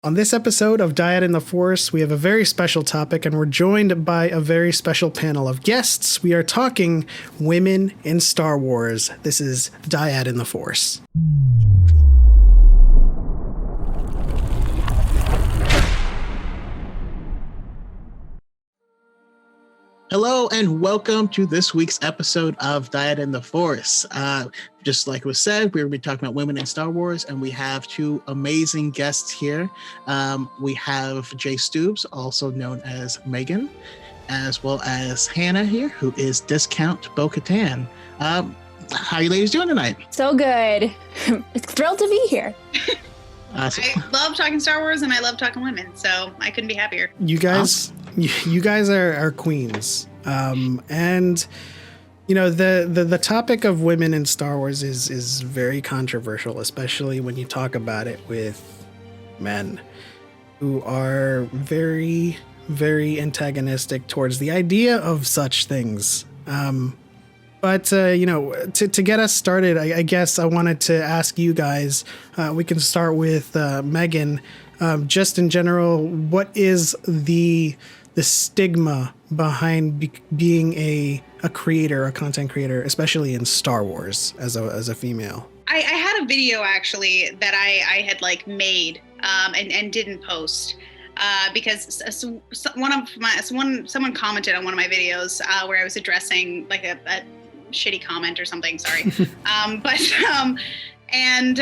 On this episode of Dyad in the Force, we have a very special topic, and we're joined by a very special panel of guests. We are talking women in Star Wars. This is Dyad in the Force. Hello and welcome to this week's episode of Dyad in the Force. Just like was said, we're going to be talking about women in Star Wars, and we have two amazing guests here. We have Jay Stubbs, also known as Megan, as well as Hannah here, who is Discount Bo-Katan. How are you ladies doing tonight? So good. Thrilled to be here. Awesome. I love talking Star Wars and I love talking women, so I couldn't be happier. You guys, you guys are queens, and you know the topic of women in Star Wars is very controversial, especially when you talk about it with men who are very, very antagonistic towards the idea of such things. But, you know, to get us started, I guess I wanted to ask you guys, we can start with Megan. Just in general, what is the stigma behind being a creator, a content creator, especially in Star Wars as a female? I had a video actually that I had like made and didn't post. Because someone commented on one of my videos where I was addressing like a shitty comment or something. Sorry, and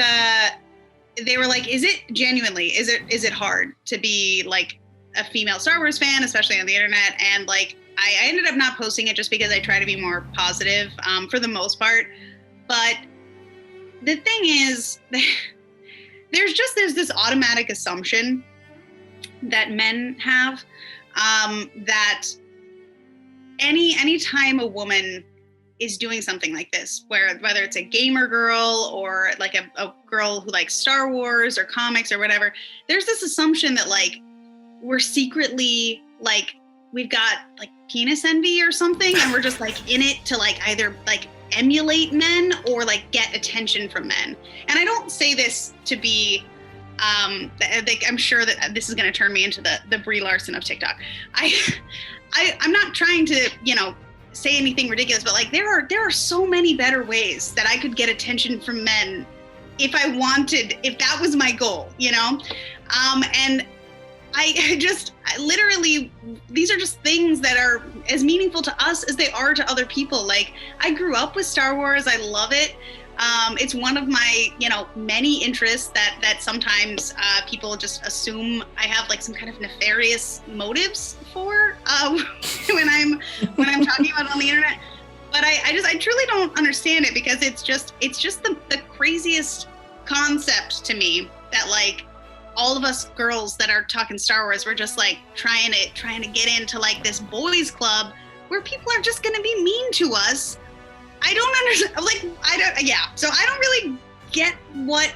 they were like, "Is it genuinely? Is it hard to be like a female Star Wars fan, especially on the internet?" And like, I ended up not posting it just because I try to be more positive for the most part. But the thing is, there's this automatic assumption that men have that any time a woman is doing something like this, whether it's a gamer girl or like a girl who likes Star Wars or comics or whatever, there's this assumption that like we're secretly like we've got like penis envy or something, and we're just like in it to like either like emulate men or like get attention from men. And I don't say this to be I'm sure that this is going to turn me into the Brie Larson of TikTok. I'm not trying to, you know, say anything ridiculous, but like there are so many better ways that I could get attention from men if I wanted, if that was my goal, you know? And I literally, these are just things that are as meaningful to us as they are to other people. Like, I grew up with Star Wars. I love it. It's one of my, you know, many interests that sometimes people just assume I have like some kind of nefarious motives for when I'm talking about it on the internet. But I truly don't understand it, because it's just the craziest concept to me that like all of us girls that are talking Star Wars, we're just like trying to get into like this boys club where people are just gonna be mean to us. I don't understand, so I don't really get what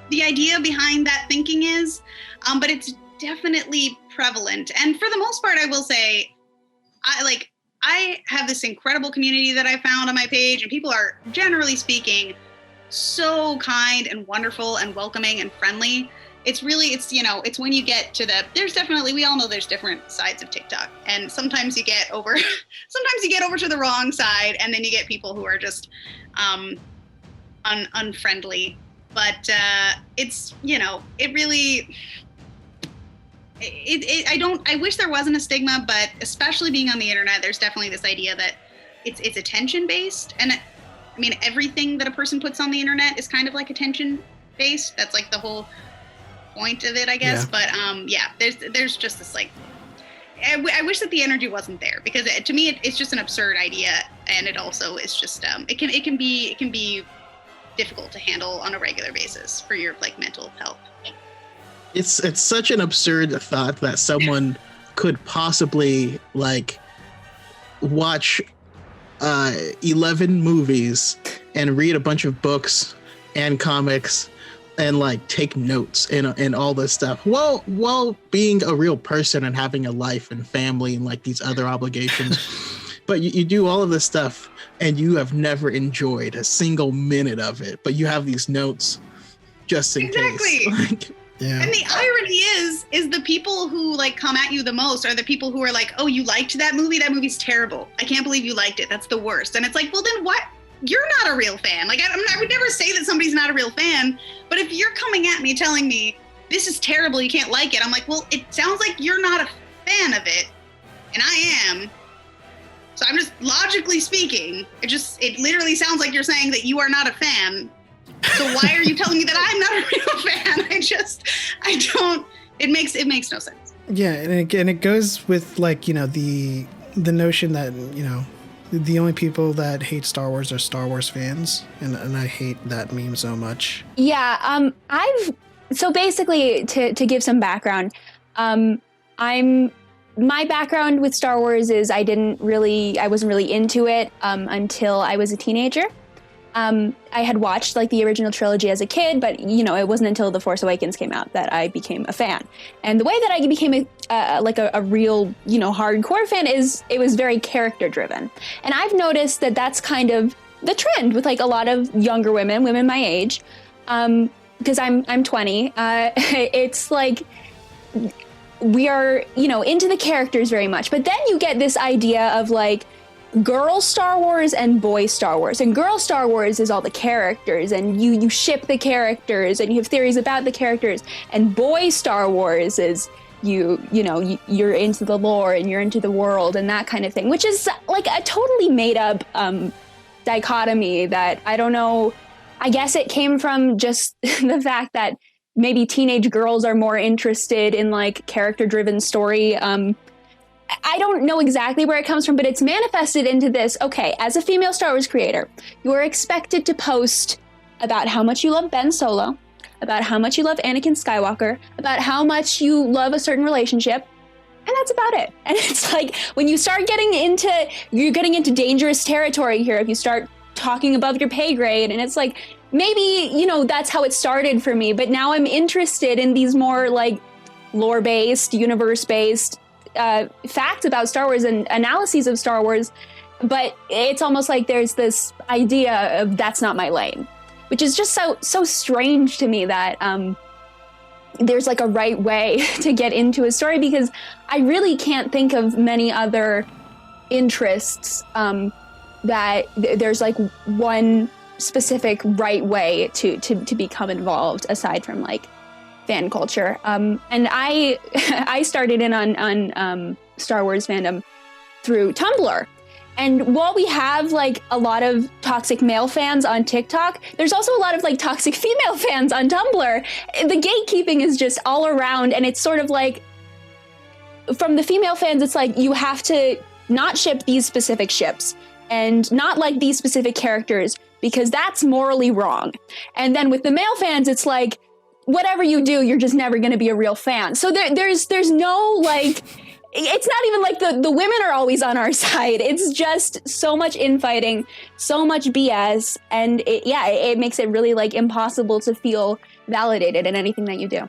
the idea behind that thinking is, but it's definitely prevalent. And for the most part, I will say, I have this incredible community that I found on my page, and people are, generally speaking, so kind and wonderful and welcoming and friendly. It's you know, it's when you get to we all know there's different sides of TikTok, and sometimes you get over to the wrong side, and then you get people who are just unfriendly. But it's, you know, it really, I wish there wasn't a stigma, but especially being on the internet, there's definitely this idea that it's attention based. And I mean, everything that a person puts on the internet is kind of like attention based. That's like the whole point of it, I guess. Yeah. But there's just this like, I wish that the energy wasn't there, because to me it's just an absurd idea, and it also is just it can be difficult to handle on a regular basis for your like mental health. It's such an absurd thought that someone could possibly like watch 11 movies and read a bunch of books and comics and like take notes and all this stuff while being a real person and having a life and family and like these other obligations. But you do all of this stuff and you have never enjoyed a single minute of it, but you have these notes just in case. Yeah. And the irony is the people who like come at you the most are the people who are like, oh, you liked that movie? That movie's terrible. I can't believe you liked it. That's the worst. And it's like, well, then what? You're not a real fan. Like, I would never say that somebody's not a real fan. But if you're coming at me telling me this is terrible, you can't like it, I'm like, well, it sounds like you're not a fan of it. And I am. So I'm just, logically speaking, it literally sounds like you're saying that you are not a fan. So why are you telling me that I'm not a real fan? It makes no sense. Yeah, and it goes with like, the notion that, the only people that hate Star Wars are Star Wars fans, and I hate that meme so much. Yeah, so basically to give some background, my background with Star Wars is I wasn't really into it until I was a teenager. I had watched like the original trilogy as a kid, but it wasn't until The Force Awakens came out that I became a fan. And the way that I became a real, hardcore fan is it was very character driven. And I've noticed that that's kind of the trend with like a lot of younger women my age, because I'm 20. It's like we are, into the characters very much. But then you get this idea of like girl Star Wars and boy Star Wars. And girl Star Wars is all the characters, and you ship the characters, and you have theories about the characters. And boy Star Wars is you're into the lore and you're into the world and that kind of thing, which is like a totally made up dichotomy that I don't know. I guess it came from just the fact that maybe teenage girls are more interested in like character driven story. I don't know exactly where it comes from, but it's manifested into this. Okay, as a female Star Wars creator, you are expected to post about how much you love Ben Solo, about how much you love Anakin Skywalker, about how much you love a certain relationship, and that's about it. And it's like when you start you're getting into dangerous territory here if you start talking above your pay grade, and it's like maybe that's how it started for me, but now I'm interested in these more like lore-based, universe-based facts about Star Wars and analyses of Star Wars, but it's almost like there's this idea of that's not my lane, which is just so strange to me that there's like a right way to get into a story, because I really can't think of many other interests that there's like one specific right way to become involved aside from like fan culture. And I started in on Star Wars fandom through Tumblr. And while we have like a lot of toxic male fans on TikTok, there's also a lot of like toxic female fans on Tumblr. The gatekeeping is just all around, and it's sort of like from the female fans, it's like you have to not ship these specific ships and not like these specific characters because that's morally wrong. And then with the male fans, it's like whatever you do, you're just never going to be a real fan. So there's no like, it's not even like the women are always on our side. It's just so much infighting, so much BS, and it makes it really like impossible to feel validated in anything that you do.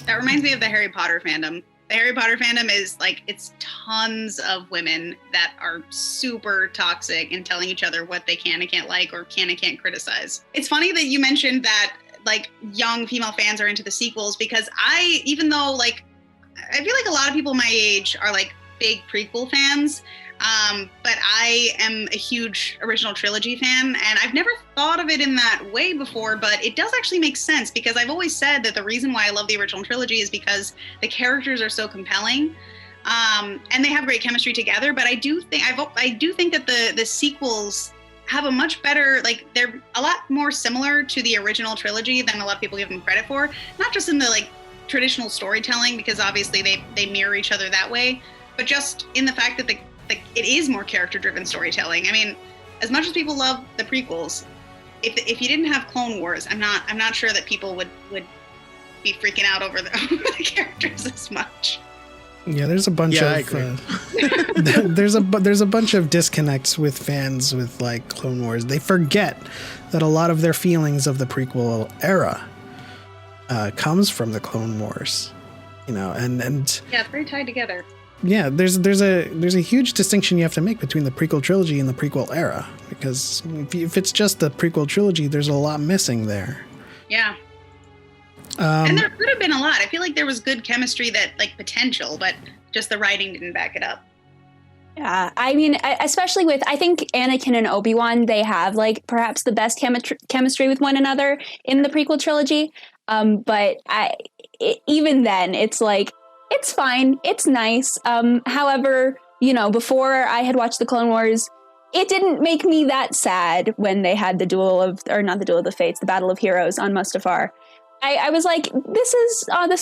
That reminds me of the Harry Potter fandom. The Harry Potter fandom is like, it's tons of women that are super toxic and telling each other what they can and can't like or can and can't criticize. It's funny that you mentioned that like young female fans are into the sequels, because even though like, I feel like a lot of people my age are like big prequel fans, but I am a huge original trilogy fan, and I've never thought of it in that way before, but it does actually make sense, because I've always said that the reason why I love the original trilogy is because the characters are so compelling, and they have great chemistry together. But I do think that the sequels have a much better, like they're a lot more similar to the original trilogy than a lot of people give them credit for, not just in the like traditional storytelling, because obviously they mirror each other that way, but just in the fact that it is more character-driven storytelling. I mean, as much as people love the prequels, if you didn't have Clone Wars, I'm not sure that people would be freaking out over the characters as much. Yeah, there's a bunch there's a bunch of disconnects with fans with like Clone Wars. They forget that a lot of their feelings of the prequel era comes from the Clone Wars, and yeah, it's very tied together. Yeah, there's a huge distinction you have to make between the prequel trilogy and the prequel era, because if it's just the prequel trilogy, there's a lot missing there. Yeah. And there could have been a lot. I feel like there was good chemistry, that like potential, but just the writing didn't back it up. Yeah, I mean, especially with, I think Anakin and Obi-Wan, they have like perhaps the best chemistry with one another in the prequel trilogy. But even then, it's like, it's fine, it's nice. However, you know, before I had watched the Clone Wars, it didn't make me that sad when they had the not the Duel of the Fates, the Battle of Heroes on Mustafar. I was like, this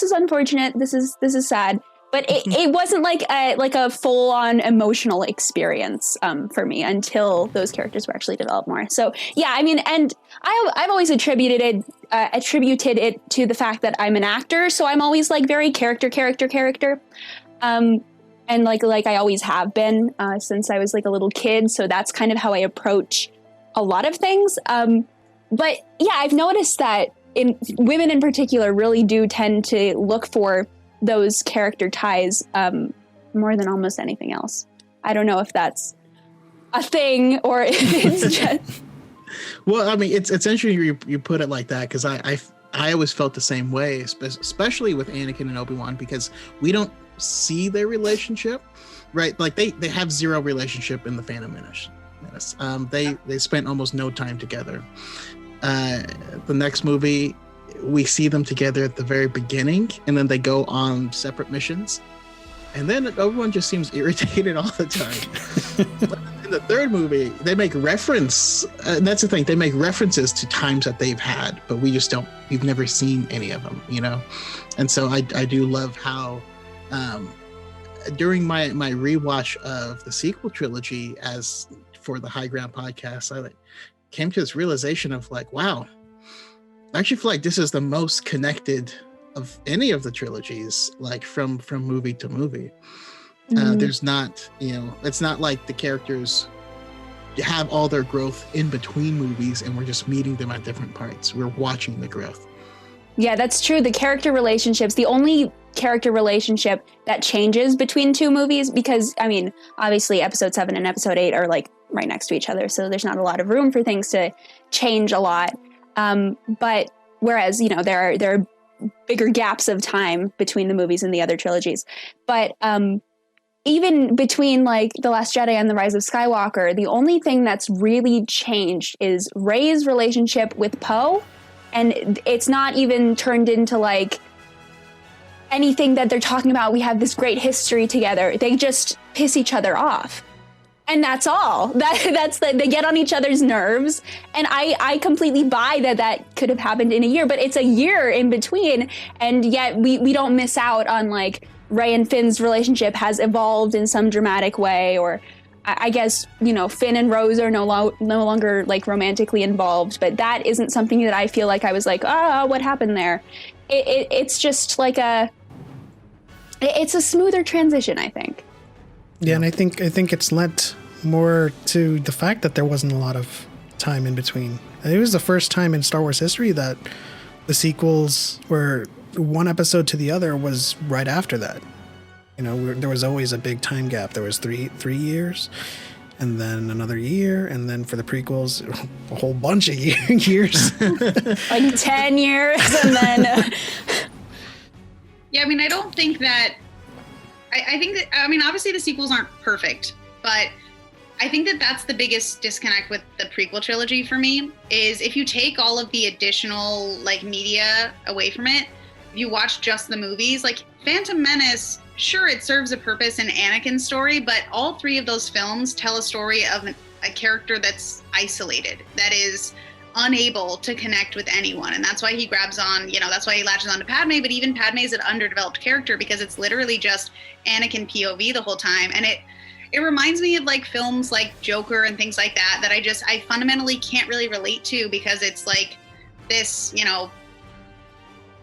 is unfortunate. This is sad. But it wasn't like a full on emotional experience for me until those characters were actually developed more. So yeah, I mean, and I've always attributed it to the fact that I'm an actor, so I'm always like very character, and like I always have been since I was like a little kid. So that's kind of how I approach a lot of things. But yeah, I've noticed that women in particular really do tend to look for those character ties more than almost anything else. I don't know if that's a thing or if it's just... Well, I mean, it's interesting you put it like that, because I always felt the same way, especially with Anakin and Obi-Wan, because we don't see their relationship, right? Like they have zero relationship in the Phantom Menace. They spent almost no time together. The next movie, we see them together at the very beginning, and then they go on separate missions, and then everyone just seems irritated all the time. But in the third movie, they make reference, and that's the thing, they make references to times that they've had, but we've never seen any of them, you know? And so I do love how during my rewatch of the sequel trilogy, as for the High Ground podcast, I came to this realization of like, wow, I actually feel like this is the most connected of any of the trilogies, like from movie to movie. There's not, it's not like the characters have all their growth in between movies and we're just meeting them at different parts. We're watching the growth. Yeah, that's true. The character relationships, the only character relationship that changes between two movies, because I mean, obviously episode 7 and episode 8 are like right next to each other, so there's not a lot of room for things to change a lot. But whereas, there are bigger gaps of time between the movies and the other trilogies. But even between like The Last Jedi and The Rise of Skywalker, the only thing that's really changed is Rey's relationship with Poe. And it's not even turned into like anything that they're talking about. We have this great history together. They just piss each other off. And that's all. They get on each other's nerves. And I completely buy that could have happened in a year, but it's a year in between. And yet we don't miss out on like Rey and Finn's relationship has evolved in some dramatic way, or I guess, Finn and Rose are no longer like romantically involved, but that isn't something that I feel like I was like, what happened there? It's just like it's a smoother transition, I think. Yeah, and I think it's lent more to the fact that there wasn't a lot of time in between. It was the first time in Star Wars history that the sequels were one episode to the other was right after that. There was always a big time gap. There was three years, and then another year, and then for the prequels, a whole bunch of years. Like 10 years, and then... Yeah, I mean, I don't think that... I think that, obviously the sequels aren't perfect, but I think that that's the biggest disconnect with the prequel trilogy for me, is if you take all of the additional like media away from it, if you watch just the movies, like Phantom Menace, sure, it serves a purpose in Anakin's story, but all 3 of those films tell a story of a character that's isolated, that is unable to connect with anyone. And that's why he grabs on, that's why he latches on to Padme, but even Padme is an underdeveloped character because it's literally just Anakin POV the whole time. And it reminds me of like films like Joker and things like that I fundamentally can't really relate to, because it's like this,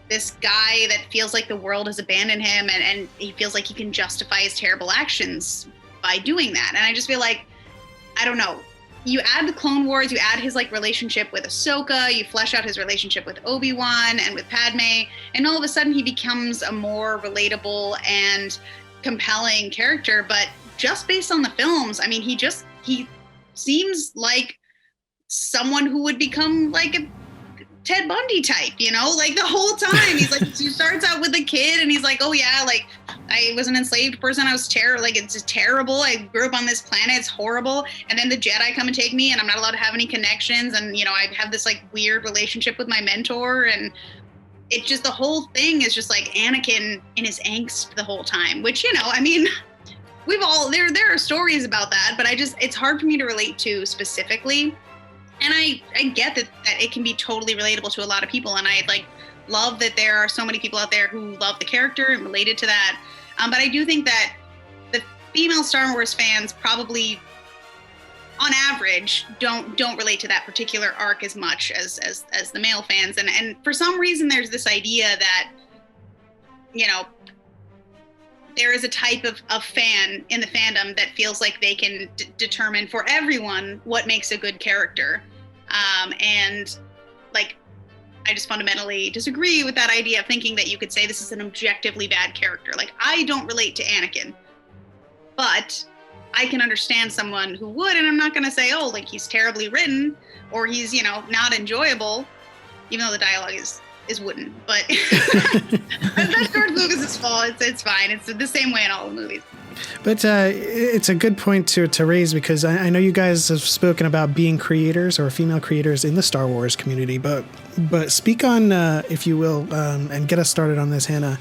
this guy that feels like the world has abandoned him, and he feels like he can justify his terrible actions by doing that. And I just feel like, I don't know, you add the Clone Wars, you add his like relationship with Ahsoka, you flesh out his relationship with Obi-Wan and with Padme, and all of a sudden he becomes a more relatable and compelling character. But just based on the films, I mean, he seems like someone who would become like Ted Bundy type, you know, like the whole time he's like, he starts out with a kid and he's like, oh yeah, like I was an enslaved person. I was like, it's just terrible. I grew up on this planet. It's horrible. And then the Jedi come and take me and I'm not allowed to have any connections. And, you know, I have this like weird relationship with my mentor. And it just, the whole thing is just like Anakin in his angst the whole time, which, you know, I mean, we've all, there are stories about that, but it's hard for me to relate to specifically. And I get that it can be totally relatable to a lot of people. And I like love that there are so many people out there who love the character and related to that. But I do think that the female Star Wars fans probably, on average, don't relate to that particular arc as much as the male fans. And for some reason, there's this idea that, you know, there is a type of fan in the fandom that feels like they can determine for everyone what makes a good character. And like, I just fundamentally disagree with that idea of thinking that you could say this is an objectively bad character. Like, I don't relate to Anakin, but I can understand someone who would, and I'm not going to say, oh, like he's terribly written or he's, you know, not enjoyable, even though the dialogue is wooden, but that's George Lucas's fault. It's fine. It's the same way in all the movies. But it's a good point to raise, because I know you guys have spoken about being creators or female creators in the Star Wars community, but speak on, if you will, and get us started on this, Hannah,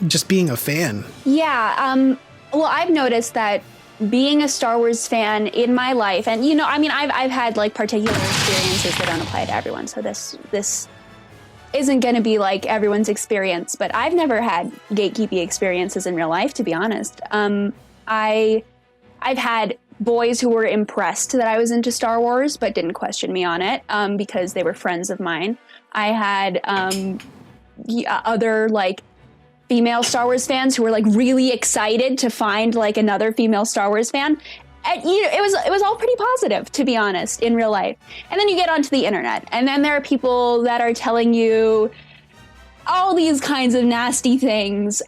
just being a fan. Yeah. Well, I've noticed that being a Star Wars fan in my life, and, you know, I mean, I've had like particular experiences that don't apply to everyone. So this isn't going to be like everyone's experience, but I've never had gatekeeping experiences in real life, to be honest. I've had boys who were impressed that I was into Star Wars, but didn't question me on it, because they were friends of mine. I had other like female Star Wars fans who were like really excited to find like another female Star Wars fan. And, you know, it was all pretty positive, to be honest, in real life. And then you get onto the internet, and then there are people that are telling you all these kinds of nasty things,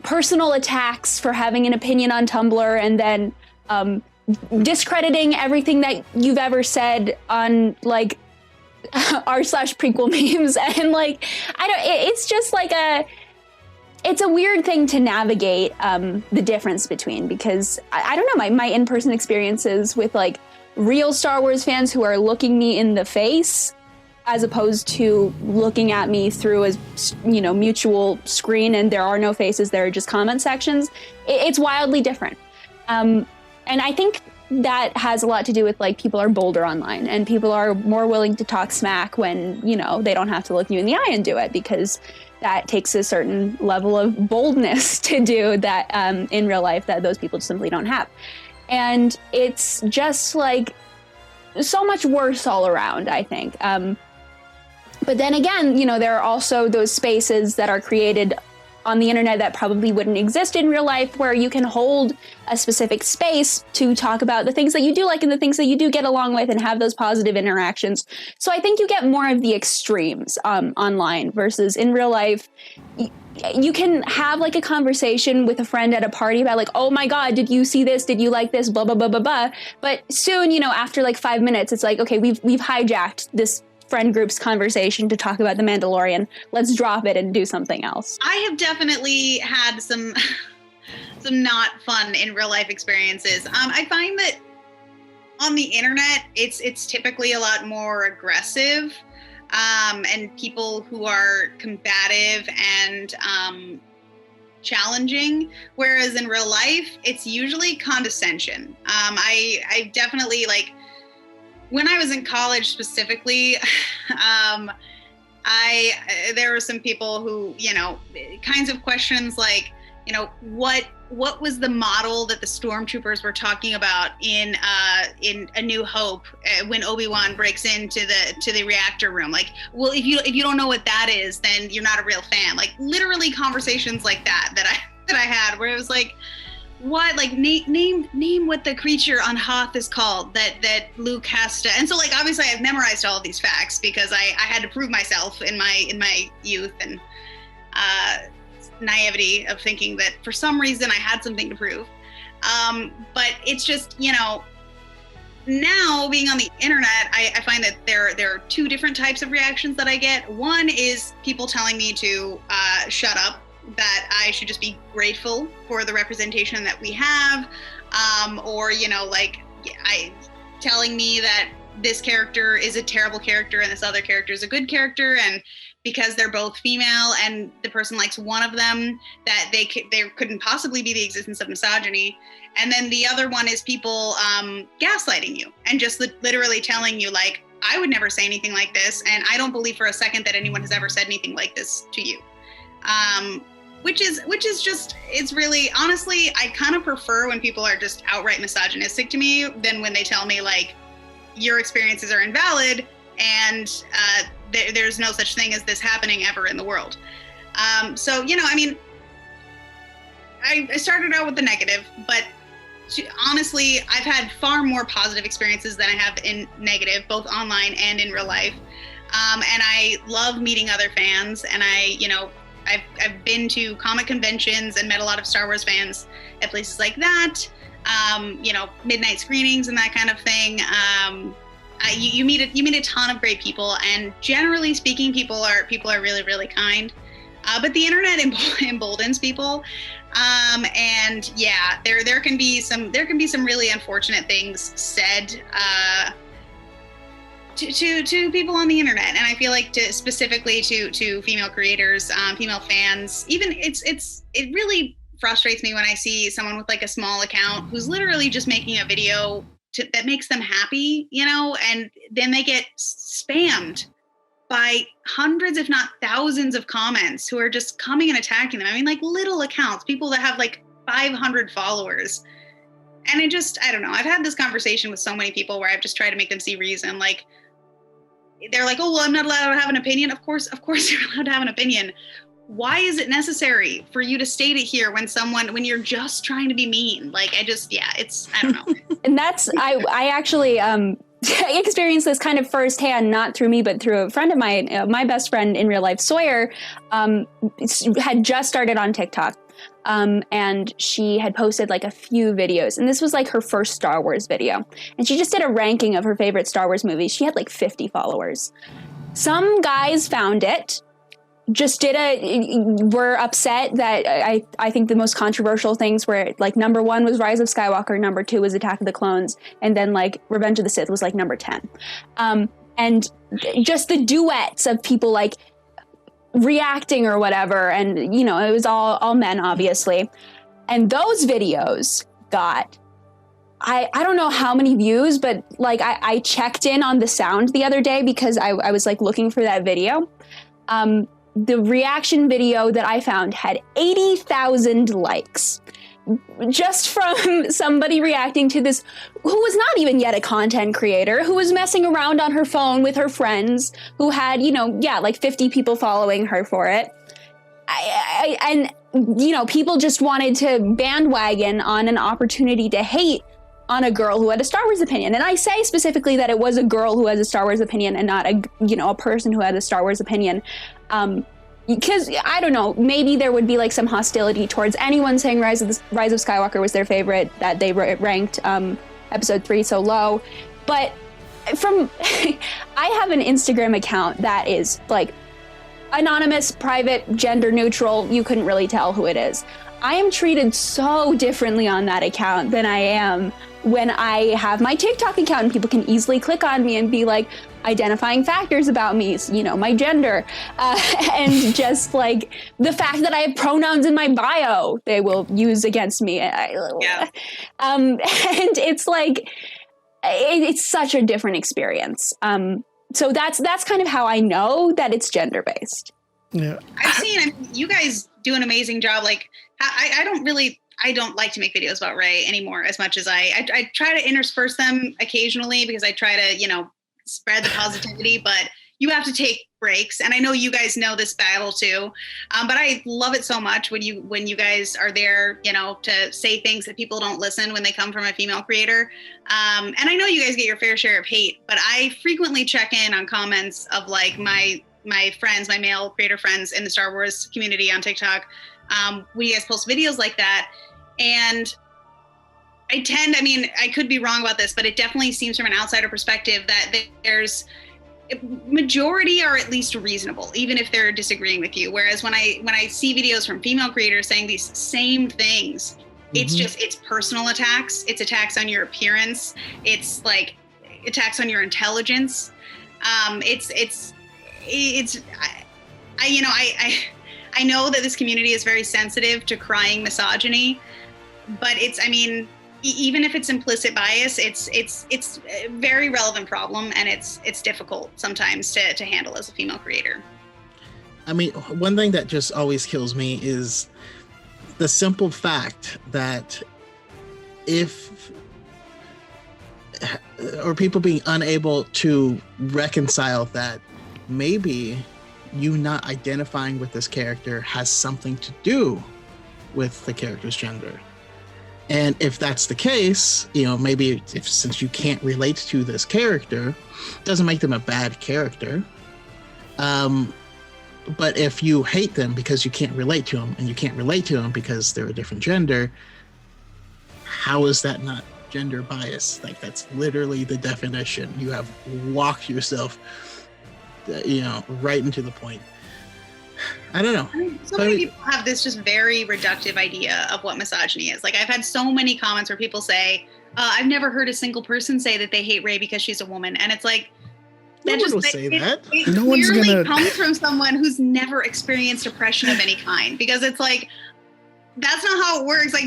personal attacks for having an opinion on Tumblr, and then discrediting everything that you've ever said on like r/prequel memes, and like it's just like it's a weird thing to navigate the difference between, because I don't know, my in-person experiences with like real Star Wars fans who are looking me in the face as opposed to looking at me through a, you know, mutual screen and there are no faces, there are just comment sections. It's wildly different. And I think that has a lot to do with like people are bolder online and people are more willing to talk smack when, you know, they don't have to look you in the eye and do it, because that takes a certain level of boldness to do that in real life that those people simply don't have. And it's just like so much worse all around, I think. But then again, you know, there are also those spaces that are created on the internet that probably wouldn't exist in real life, where you can hold a specific space to talk about the things that you do like and the things that you do get along with and have those positive interactions. So I think you get more of the extremes online versus in real life. You can have like a conversation with a friend at a party about like, oh my God, did you see this? Did you like this? Blah, blah, blah, blah, blah. But soon, you know, after like 5 minutes, it's like, okay, we've hijacked this friend group's conversation to talk about The Mandalorian. Let's drop it and do something else. I have definitely had some not fun in real life experiences. I find that on the internet, it's typically a lot more aggressive, and people who are combative and challenging, whereas in real life, it's usually condescension. I definitely like, when I was in college specifically, there were some people who, you know, kinds of questions like, you know, what was the model that the stormtroopers were talking about in A New Hope when Obi-Wan breaks into the reactor room? Like, well, if you don't know what that is, then you're not a real fan. Like literally conversations like that I had, where it was like, what, like name what the creature on Hoth is called that Luke has to. And so like obviously I've memorized all of these facts because I had to prove myself in my youth and naivety of thinking that for some reason I had something to prove. But it's just, you know, now being on the internet, I find that there are two different types of reactions that I get. One is people telling me to shut up, that I should just be grateful for the representation that we have, or telling me that this character is a terrible character and this other character is a good character, and because they're both female and the person likes one of them, that there couldn't possibly be the existence of misogyny. And then the other one is people gaslighting you and just literally telling you, like, I would never say anything like this, and I don't believe for a second that anyone has ever said anything like this to you. Which is just, it's really, honestly, I kind of prefer when people are just outright misogynistic to me than when they tell me, like, your experiences are invalid and there's no such thing as this happening ever in the world. So, I mean, I started out with the negative, but honestly, I've had far more positive experiences than I have in negative, both online and in real life. And I love meeting other fans, and I've been to comic conventions and met a lot of Star Wars fans at places like that, midnight screenings and that kind of thing. You meet a ton of great people, and generally speaking, people are really, really kind. But the internet emboldens people. And yeah, there can be some really unfortunate things said to people on the internet, and I feel like specifically to female creators, female fans. Even it really frustrates me when I see someone with like a small account who's literally just making a video that makes them happy, and then they get spammed by hundreds, if not thousands, of comments who are just coming and attacking them. I mean, like little accounts, people that have like 500 followers. And I don't know. I've had this conversation with so many people where I've just tried to make them see reason. Like, they're like, oh, well, I'm not allowed to have an opinion. Of course you're allowed to have an opinion. Why is it necessary for you to state it here when you're just trying to be mean? Like, I don't know. And that's, I actually, experienced this kind of firsthand, not through me, but through a friend of mine, my best friend in real life, Sawyer, had just started on TikTok. And she had posted like a few videos, and this was like her first Star Wars video. And she just did a ranking of her favorite Star Wars movies. She had like 50 followers. Some guys found it, were upset that I think the most controversial things were like number 1 was Rise of Skywalker, number 2 was Attack of the Clones, and then like Revenge of the Sith was like number 10. And just the duets of people like reacting or whatever, and it was all men, obviously. And those videos got I don't know how many views, but like I checked in on the sound the other day because I was like looking for that video. The reaction video that I found had 80,000 likes, just from somebody reacting to this who was not even yet a content creator, who was messing around on her phone with her friends, who had, like 50 people following her for it. And people just wanted to bandwagon on an opportunity to hate on a girl who had a Star Wars opinion. And I say specifically that it was a girl who has a Star Wars opinion and not a person who had a Star Wars opinion. Because I don't know, maybe there would be like some hostility towards anyone saying Rise of Skywalker was their favorite, that they ranked episode 3 so low. But I have an Instagram account that is like anonymous, private, gender neutral. You couldn't really tell who it is. I am treated so differently on that account than I am when I have my TikTok account, and people can easily click on me and be like, identifying factors about me, my gender, and just like the fact that I have pronouns in my bio, they will use against me. And it's like, it's such a different experience. So that's kind of how I know that it's gender based. Yeah, I've seen you guys do an amazing job. Like, I don't like to make videos about Rey anymore as much as I try to intersperse them occasionally because I try to, spread the positivity, but you have to take breaks. And I know you guys know this battle too. But I love it so much when you guys are there, to say things that people don't listen when they come from a female creator. And I know you guys get your fair share of hate, but I frequently check in on comments of like my friends, my male creator friends in the Star Wars community on TikTok. When you guys post videos like that. And I mean, I could be wrong about this, but it definitely seems from an outsider perspective that there's majority are at least reasonable, even if they're disagreeing with you. Whereas when I see videos from female creators saying these same things, it's just, it's personal attacks. It's attacks on your appearance. It's like attacks on your intelligence. I know that this community is very sensitive to crying misogyny, but even if it's implicit bias, it's a very relevant problem, and it's difficult sometimes to handle as a female creator. I mean, one thing that just always kills me is the simple fact that people being unable to reconcile that maybe you not identifying with this character has something to do with the character's gender. And if that's the case, maybe since you can't relate to this character, doesn't make them a bad character. But if you hate them because you can't relate to them, and you can't relate to them because they're a different gender, how is that not gender bias? Like, that's literally the definition. You have walked yourself, right into the point. I don't know. So many people have this just very reductive idea of what misogyny is. Like, I've had so many comments where people say, I've never heard a single person say that they hate Rey because she's a woman. And it's like, no one will say that. It no clearly comes from someone who's never experienced oppression of any kind, because it's like, that's not how it works. Like,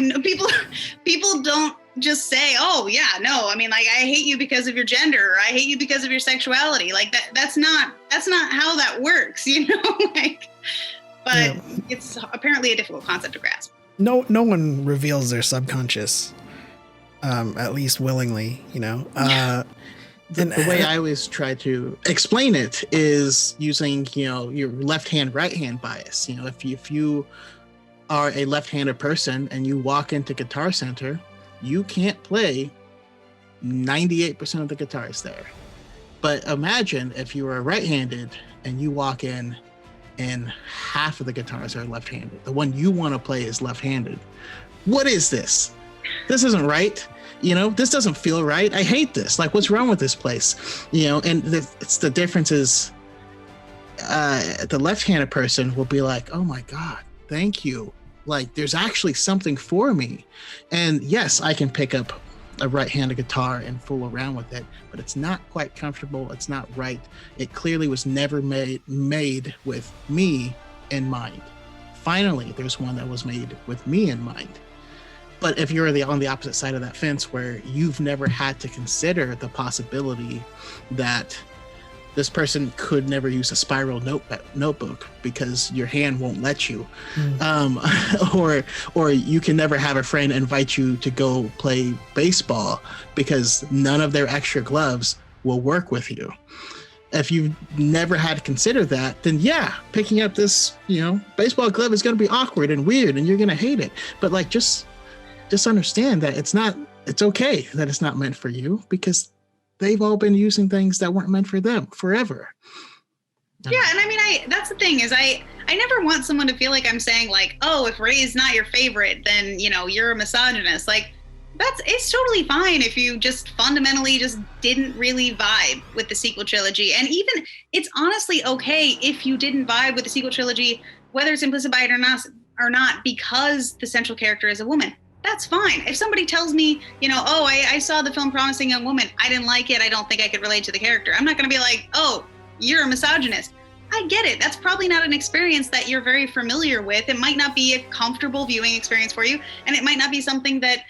people don't just say, oh yeah, no, I mean, like, I hate you because of your gender, or I hate you because of your sexuality. Like, that's not how that works, like, but it's apparently a difficult concept to grasp. No one reveals their subconscious, at least willingly, The way I always try to explain it is using, your left-hand, right-hand bias. If you are a left-handed person and you walk into Guitar Center, you can't play 98% of the guitars there. But imagine if you are right-handed and you walk in and half of the guitars are left-handed. The one you want to play is left-handed. What is this? This isn't right. This doesn't feel right. I hate this. Like, what's wrong with this place? And it's the difference is the left-handed person will be like, oh my God, thank you. Like, there's actually something for me. And yes, I can pick up a right-handed guitar and fool around with it, but it's not quite comfortable. It's not right. It clearly was never made with me in mind. Finally, there's one that was made with me in mind. But if you're on the opposite side of that fence, where you've never had to consider the possibility that this person could never use a spiral notebook because your hand won't let you, or you can never have a friend invite you to go play baseball because none of their extra gloves will work with you. If you've never had to consider that, then yeah, picking up this, baseball glove is going to be awkward and weird, and you're going to hate it. But like, just understand that it's okay that it's not meant for you, because they've all been using things that weren't meant for them forever. Yeah, and I mean, that's the thing is I never want someone to feel like I'm saying like, oh, if Rey's not your favorite, then, you're a misogynist. Like, it's totally fine if you just fundamentally just didn't really vibe with the sequel trilogy. And even it's honestly okay if you didn't vibe with the sequel trilogy, whether it's implicit bias or not, because the central character is a woman. That's fine. If somebody tells me, I saw the film Promising Young Woman, I didn't like it, I don't think I could relate to the character, I'm not going to be like, oh, you're a misogynist. I get it. That's probably not an experience that you're very familiar with. It might not be a comfortable viewing experience for you, and it might not be something that,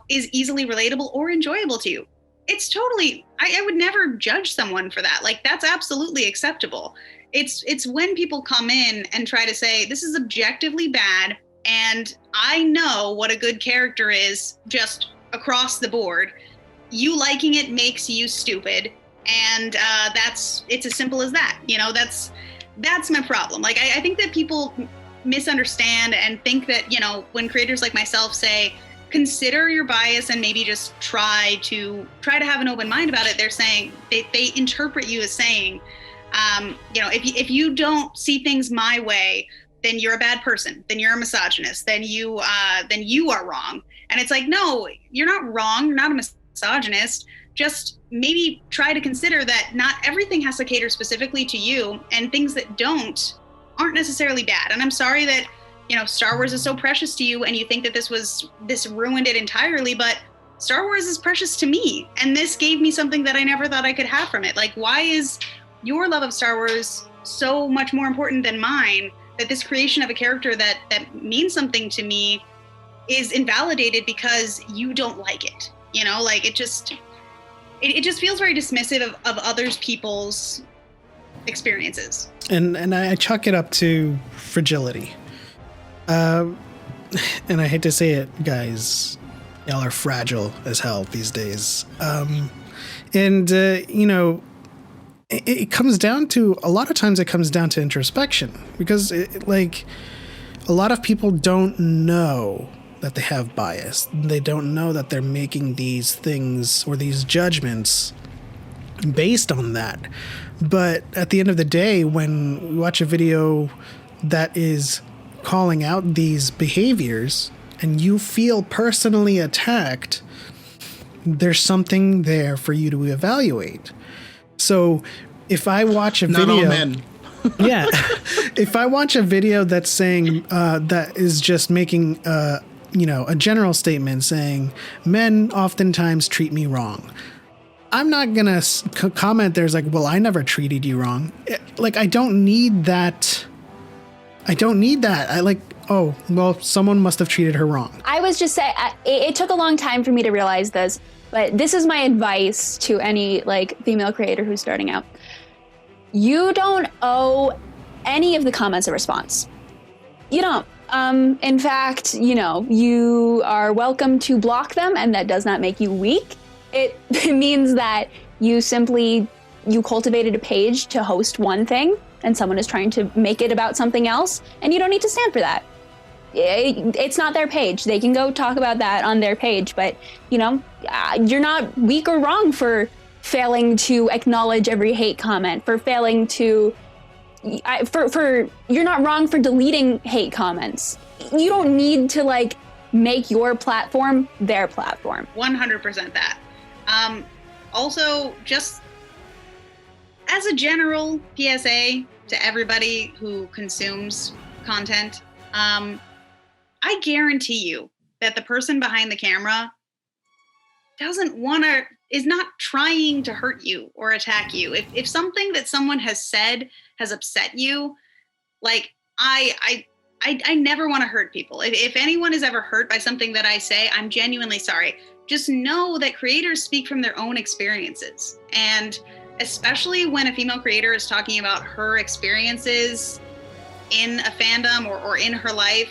is easily relatable or enjoyable to you. It's totally, I would never judge someone for that. Like, that's absolutely acceptable. It's when people come in and try to say, this is objectively bad, and I know what a good character is just across the board. You liking it makes you stupid. And it's as simple as that. That's my problem. Like, I think that people misunderstand and think that, when creators like myself say, consider your bias and maybe just try to have an open mind about it, they're saying, they interpret you as saying, if you don't see things my way, then you're a bad person, then you're a misogynist, then you are wrong. And it's like, no, you're not wrong. You're not a misogynist. Just maybe try to consider that not everything has to cater specifically to you, and things that don't aren't necessarily bad. And I'm sorry that, Star Wars is so precious to you and you think that this ruined it entirely, but Star Wars is precious to me. And this gave me something that I never thought I could have from it. Like, why is your love of Star Wars so much more important than mine, that this creation of a character that means something to me is invalidated because you don't like it? Like, it just feels very dismissive of others people's experiences. And I chalk it up to fragility. And I hate to say it, guys, y'all are fragile as hell these days. It comes down to, a lot of times it comes down to introspection, because a lot of people don't know that they have bias. They don't know that they're making these things or these judgments based on that. But at the end of the day, when we watch a video that is calling out these behaviors and you feel personally attacked, there's something there for you to evaluate. So if I watch a video, not all men. Yeah, if I watch a video that's saying that is just making a general statement saying men oftentimes treat me wrong, I'm not gonna comment there's like, well, I never treated you wrong. I don't need that. I like, oh, well, someone must have treated her wrong. I was just saying, it took a long time for me to realize this, but this is my advice to any female creator who's starting out. You don't owe any of the comments a response. You don't. In fact, you are welcome to block them, and that does not make you weak. It means that you cultivated a page to host one thing, and someone is trying to make it about something else, and you don't need to stand for that. It's not their page. They can go talk about that on their page, but you're not weak or wrong for failing to acknowledge every hate comment, for failing to you're not wrong for deleting hate comments. You don't need to make your platform their platform. 100% that. Also, just as a general PSA to everybody who consumes content, I guarantee you that the person behind the camera is not trying to hurt you or attack you. If something that someone has said has upset you, I never want to hurt people. If anyone is ever hurt by something that I say, I'm genuinely sorry. Just know that creators speak from their own experiences. And especially when a female creator is talking about her experiences in a fandom or in her life,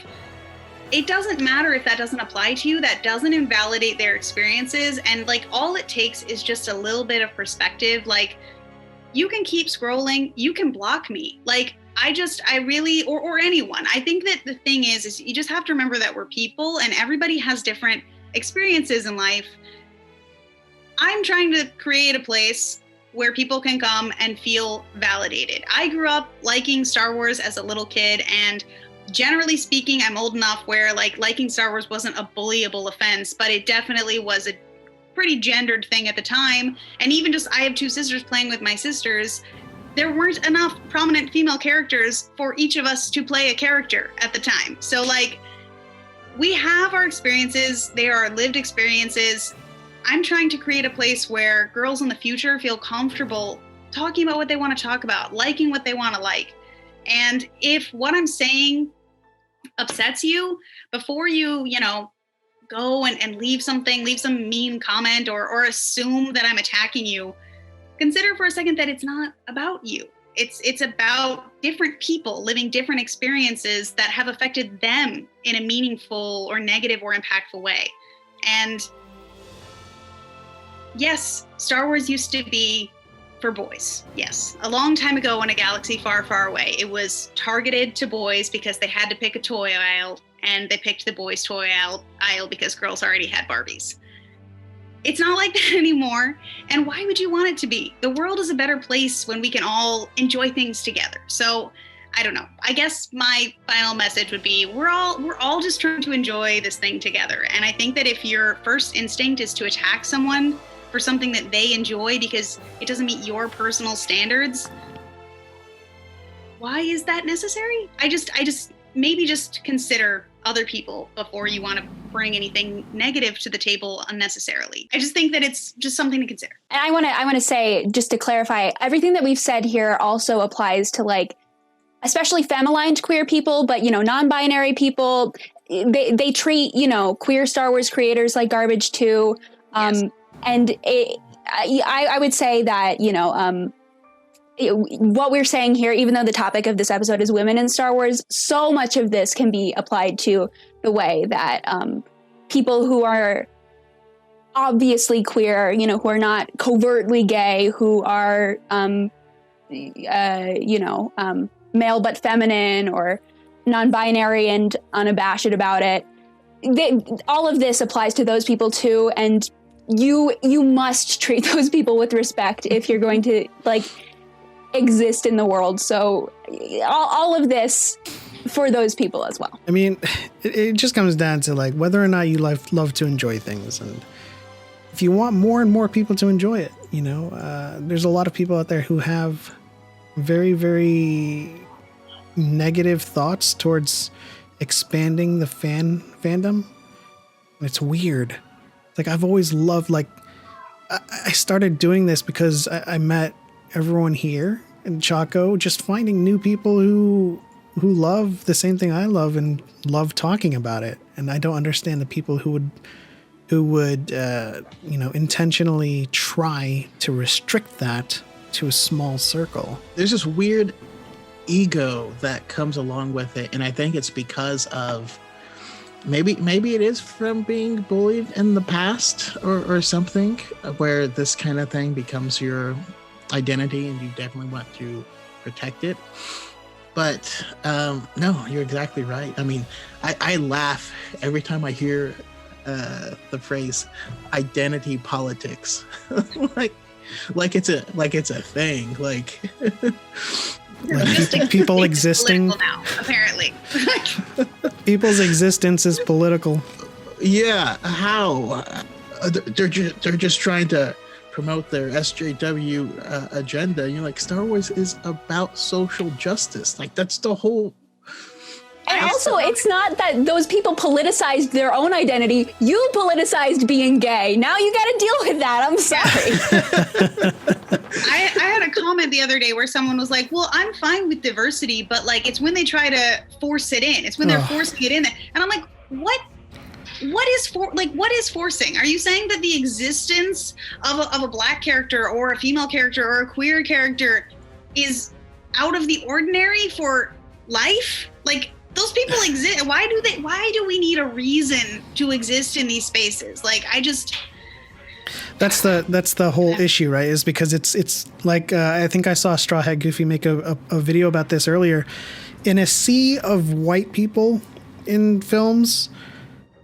it doesn't matter if that doesn't apply to you. That doesn't invalidate their experiences. And all it takes is just a little bit of perspective. You can keep scrolling, you can block me. I really, or anyone. I think that the thing is you just have to remember that we're people and everybody has different experiences in life. I'm trying to create a place where people can come and feel validated. I grew up liking Star Wars as a little kid, and generally speaking, I'm old enough where liking Star Wars wasn't a bullyable offense, but it definitely was a pretty gendered thing at the time. And even just, I have two sisters playing with my sisters, there weren't enough prominent female characters for each of us to play a character at the time. So we have our experiences, they are lived experiences. I'm trying to create a place where girls in the future feel comfortable talking about what they want to talk about, liking what they want to like. And if what I'm saying upsets you, before you go and leave some mean comment or assume that I'm attacking you, consider for a second that it's not about you. It's about different people living different experiences that have affected them in a meaningful or negative or impactful way. And yes, Star Wars used to be for boys. Yes. A long time ago in a galaxy far, far away, it was targeted to boys because they had to pick a toy aisle, and they picked the boys' toy aisle because girls already had Barbies. It's not like that anymore. And why would you want it to be? The world is a better place when we can all enjoy things together. So I don't know. I guess my final message would be we're all just trying to enjoy this thing together. And I think that if your first instinct is to attack someone for something that they enjoy because it doesn't meet your personal standards, why is that necessary? I just maybe just consider other people before you want to bring anything negative to the table unnecessarily. I just think that it's just something to consider. And I want to say, just to clarify, everything that we've said here also applies to like, especially femme-aligned queer people, but, you know, non-binary people, they treat, you know, queer Star Wars creators like garbage too. Yes. And I would say that, you know, what we're saying here, even though the topic of this episode is women in Star Wars, so much of this can be applied to the way that people who are obviously queer, you know, who are not covertly gay, who are, you know, male but feminine or non-binary and unabashed about it. All of this applies to those people too, and you must treat those people with respect if you're going to like exist in the world. So all of this for those people as well. I mean, it just comes down to like whether or not you love to enjoy things, and if you want more and more people to enjoy it, you know, there's a lot of people out there who have very, very negative thoughts towards expanding the fandom. It's weird. Like I've always loved, like I started doing this because I met everyone here in Choco, just finding new people who love the same thing I love and love talking about it. And I don't understand the people who would you know, intentionally try to restrict that to a small circle. There's this weird ego that comes along with it, and I think it's because of maybe it is from being bullied in the past or something, where this kind of thing becomes your identity and you definitely want to protect it. But no, you're exactly right. I mean, I laugh every time I hear the phrase identity politics. like it's a thing, like people existing now, apparently. people's existence is political. Yeah, how they're just trying to promote their SJW agenda. You're like, Star Wars is about social justice. Like that's the whole. And also, it's not that those people politicized their own identity. You politicized being gay. Now you got to deal with that. I'm sorry. I had a comment the other day where someone was like, well, I'm fine with diversity, but like, it's when they try to force it in. It's when they're forcing it in there. And I'm like, what is forcing? Are you saying that the existence of a black character or a female character or a queer character is out of the ordinary for life? Like, those people exist. Why do we need a reason to exist in these spaces? Like, that's the whole issue, right? Is because it's like I think I saw Straw Hat Goofy make a video about this earlier. In a sea of white people in films,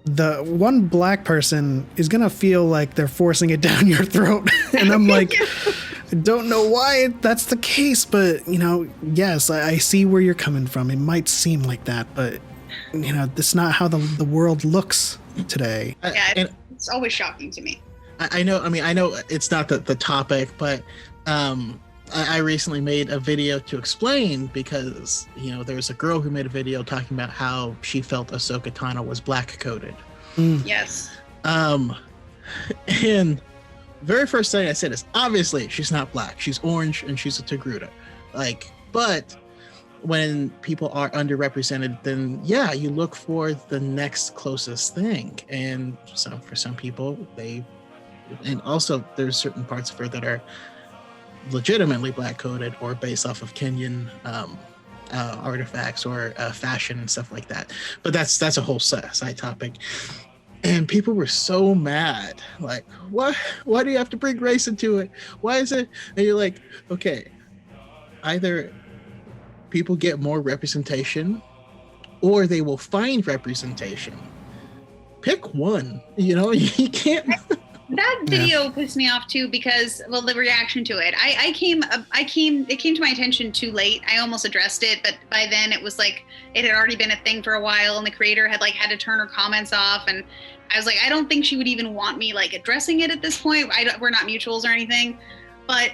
the one black person is gonna feel like they're forcing it down your throat. And I'm like, I don't know why that's the case, but you know, yes, I see where you're coming from. It might seem like that, but you know, that's not how the world looks today. Yeah, it's always shocking to me. I know. I mean, I know it's not the topic, but I recently made a video to explain, because you know, there was a girl who made a video talking about how she felt Ahsoka Tano was black coded. Yes. And very first thing I said is, obviously she's not black. She's orange and she's a Togruta. Like, but when people are underrepresented, then yeah, you look for the next closest thing. And so for some people, and also there's certain parts of her that are legitimately black coded or based off of Kenyan artifacts or fashion and stuff like that. But that's a whole side topic. And people were so mad, like, what? Why do you have to bring race into it? Why is it? And you're like, okay, either people get more representation or they will find representation. Pick one, you know, you can't. That video pissed me off too because, well, the reaction to it. It came to my attention too late. I almost addressed it, but by then it was like it had already been a thing for a while, and the creator had like had to turn her comments off, and I was like, I don't think she would even want me like addressing it at this point. We're not mutuals or anything, but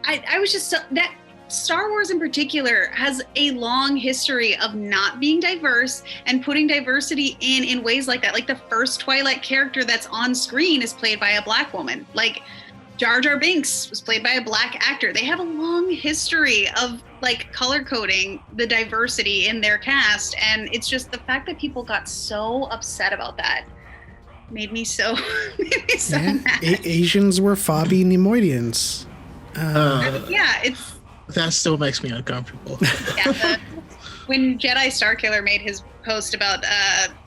I was just that Star Wars in particular has a long history of not being diverse and putting diversity in ways like that. Like the first Twilight character that's on screen is played by a Black woman. Like Jar Jar Binks was played by a Black actor. They have a long history of like color coding the diversity in their cast. And it's just the fact that people got so upset about that made me so, mad. Asians were Fabi Nemoidians. That still makes me uncomfortable. Yeah, when Jedi Starkiller made his post about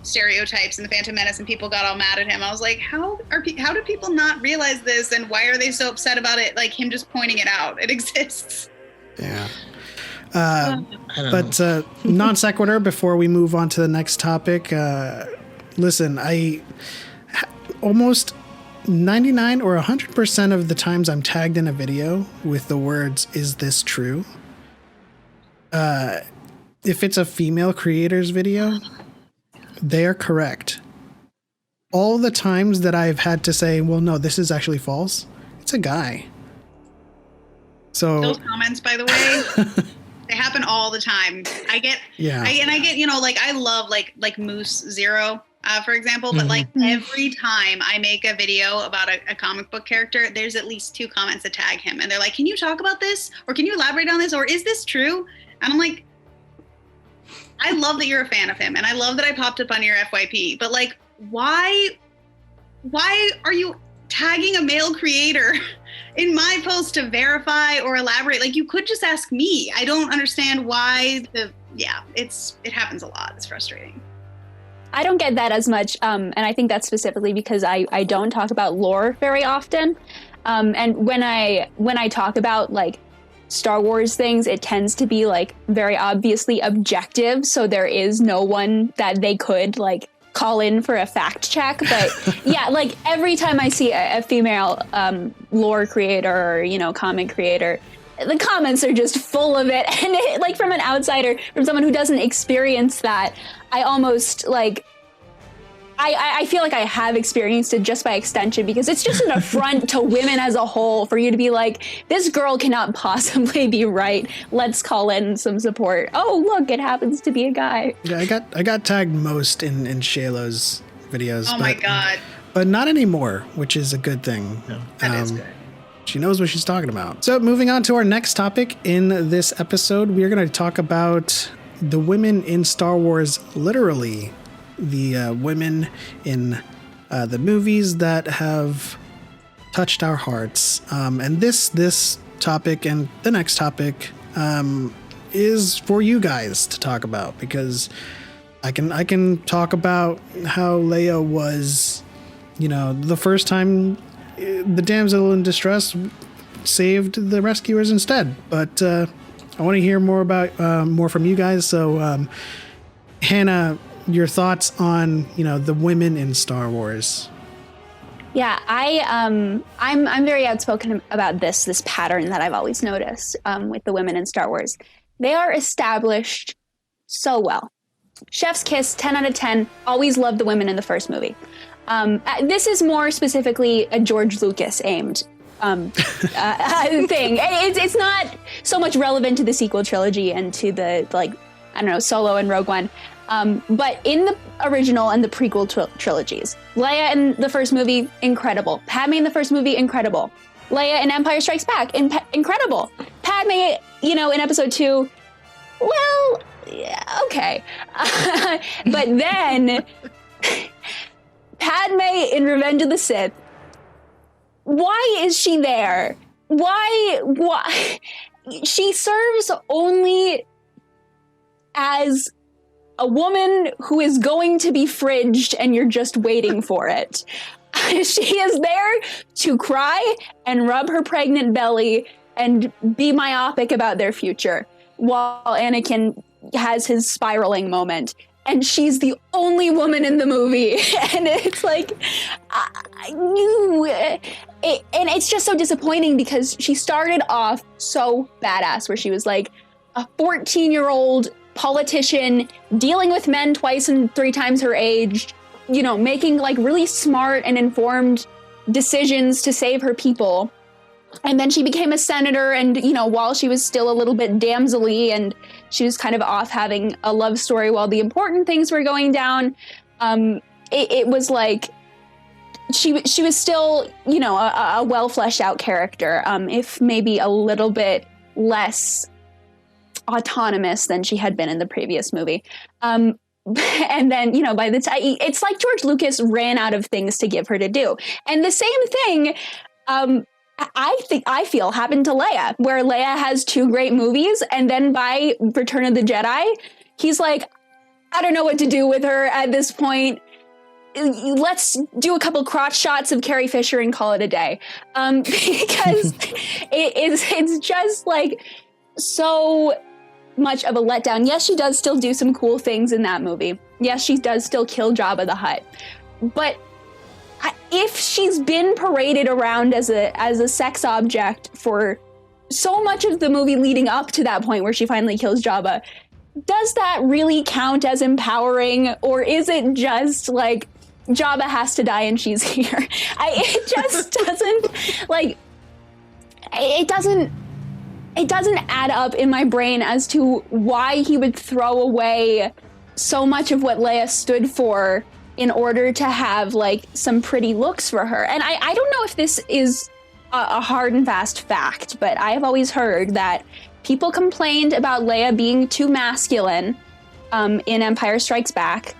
stereotypes in the Phantom Menace and people got all mad at him, I was like, how do people not realize this, and why are they so upset about it? Like him just pointing it out, it exists. Yeah. But non sequitur before we move on to the next topic. Listen, I almost 99 or 100% of the times I'm tagged in a video with the words, "Is this true?" If it's a female creator's video, they are correct. All the times that I've had to say, well, no, this is actually false, it's a guy. So those comments, by the way, they happen all the time. I get, like I love like Moose Zero. For example, but like every time I make a video about a comic book character, there's at least 2 comments that tag him. And they're like, can you talk about this? Or can you elaborate on this? Or is this true? And I'm like, I love that you're a fan of him. And I love that I popped up on your FYP. But like, why are you tagging a male creator in my post to verify or elaborate? Like you could just ask me. I don't understand why it happens a lot. It's frustrating. I don't get that as much, and I think that's specifically because I don't talk about lore very often. And when I talk about like Star Wars things, it tends to be like very obviously objective. So there is no one that they could like call in for a fact check. But yeah, like every time I see a female lore creator or, comic creator, the comments are just full of it. And it, like from an outsider, from someone who doesn't experience that, I almost like, I feel like I have experienced it just by extension, because it's just an affront to women as a whole for you to be like, this girl cannot possibly be right. Let's call in some support. Oh, look, it happens to be a guy. Yeah, I got tagged most in Shayla's videos. Oh my God. But not anymore, which is a good thing. No, that is good. She knows what she's talking about. So moving on to our next topic in this episode, we are going to talk about the women in Star Wars, literally the women in the movies that have touched our hearts. And this topic and the next topic is for you guys to talk about, because I can talk about how Leia was, the first time the damsel in distress saved the rescuers instead. But I want to hear more from you guys. So Hannah, your thoughts on the women in Star Wars? Yeah, I'm very outspoken about this pattern that I've always noticed with the women in Star Wars. They are established so well. Chef's kiss, 10 out of 10. Always loved the women in the first movie. This is more specifically a George Lucas aimed thing. It's not so much relevant to the sequel trilogy and to the Solo and Rogue One. But in the original and the prequel trilogies, Leia in the first movie, incredible. Padme in the first movie, incredible. Leia in Empire Strikes Back, incredible. Padme, in episode 2, well, yeah, okay. But then Padme in Revenge of the Sith, why is she there? Why? She serves only as a woman who is going to be fridged and you're just waiting for it. She is there to cry and rub her pregnant belly and be myopic about their future, while Anakin has his spiraling moment. and she's the only woman in the movie. And it's like, and it's just so disappointing because she started off so badass, where she was like a 14-year-old politician dealing with men twice and 3 times her age, you know, making like really smart and informed decisions to save her people. And then she became a senator, and, you know, while she was still a little bit damsel-y and she was kind of off having a love story while the important things were going down, it was like she was still, you know, a well fleshed out character, if maybe a little bit less autonomous than she had been in the previous movie. And then, you know, by the time, it's like George Lucas ran out of things to give her to do. And the same thing, I feel happened to Leia, where Leia has 2 great movies, and then by Return of the Jedi, he's like, I don't know what to do with her at this point. Let's do a couple crotch shots of Carrie Fisher and call it a day. Because it's just like so much of a letdown. Yes, she does still do some cool things in that movie. Yes, she does still kill Jabba the Hutt. But if she's been paraded around as a sex object for so much of the movie leading up to that point where she finally kills Jabba, does that really count as empowering, or is it just like Jabba has to die and she's here? It just doesn't like it doesn't add up in my brain as to why he would throw away so much of what Leia stood for in order to have like some pretty looks for her. And I don't know if this is a hard and fast fact, but I have always heard that people complained about Leia being too masculine in Empire Strikes Back.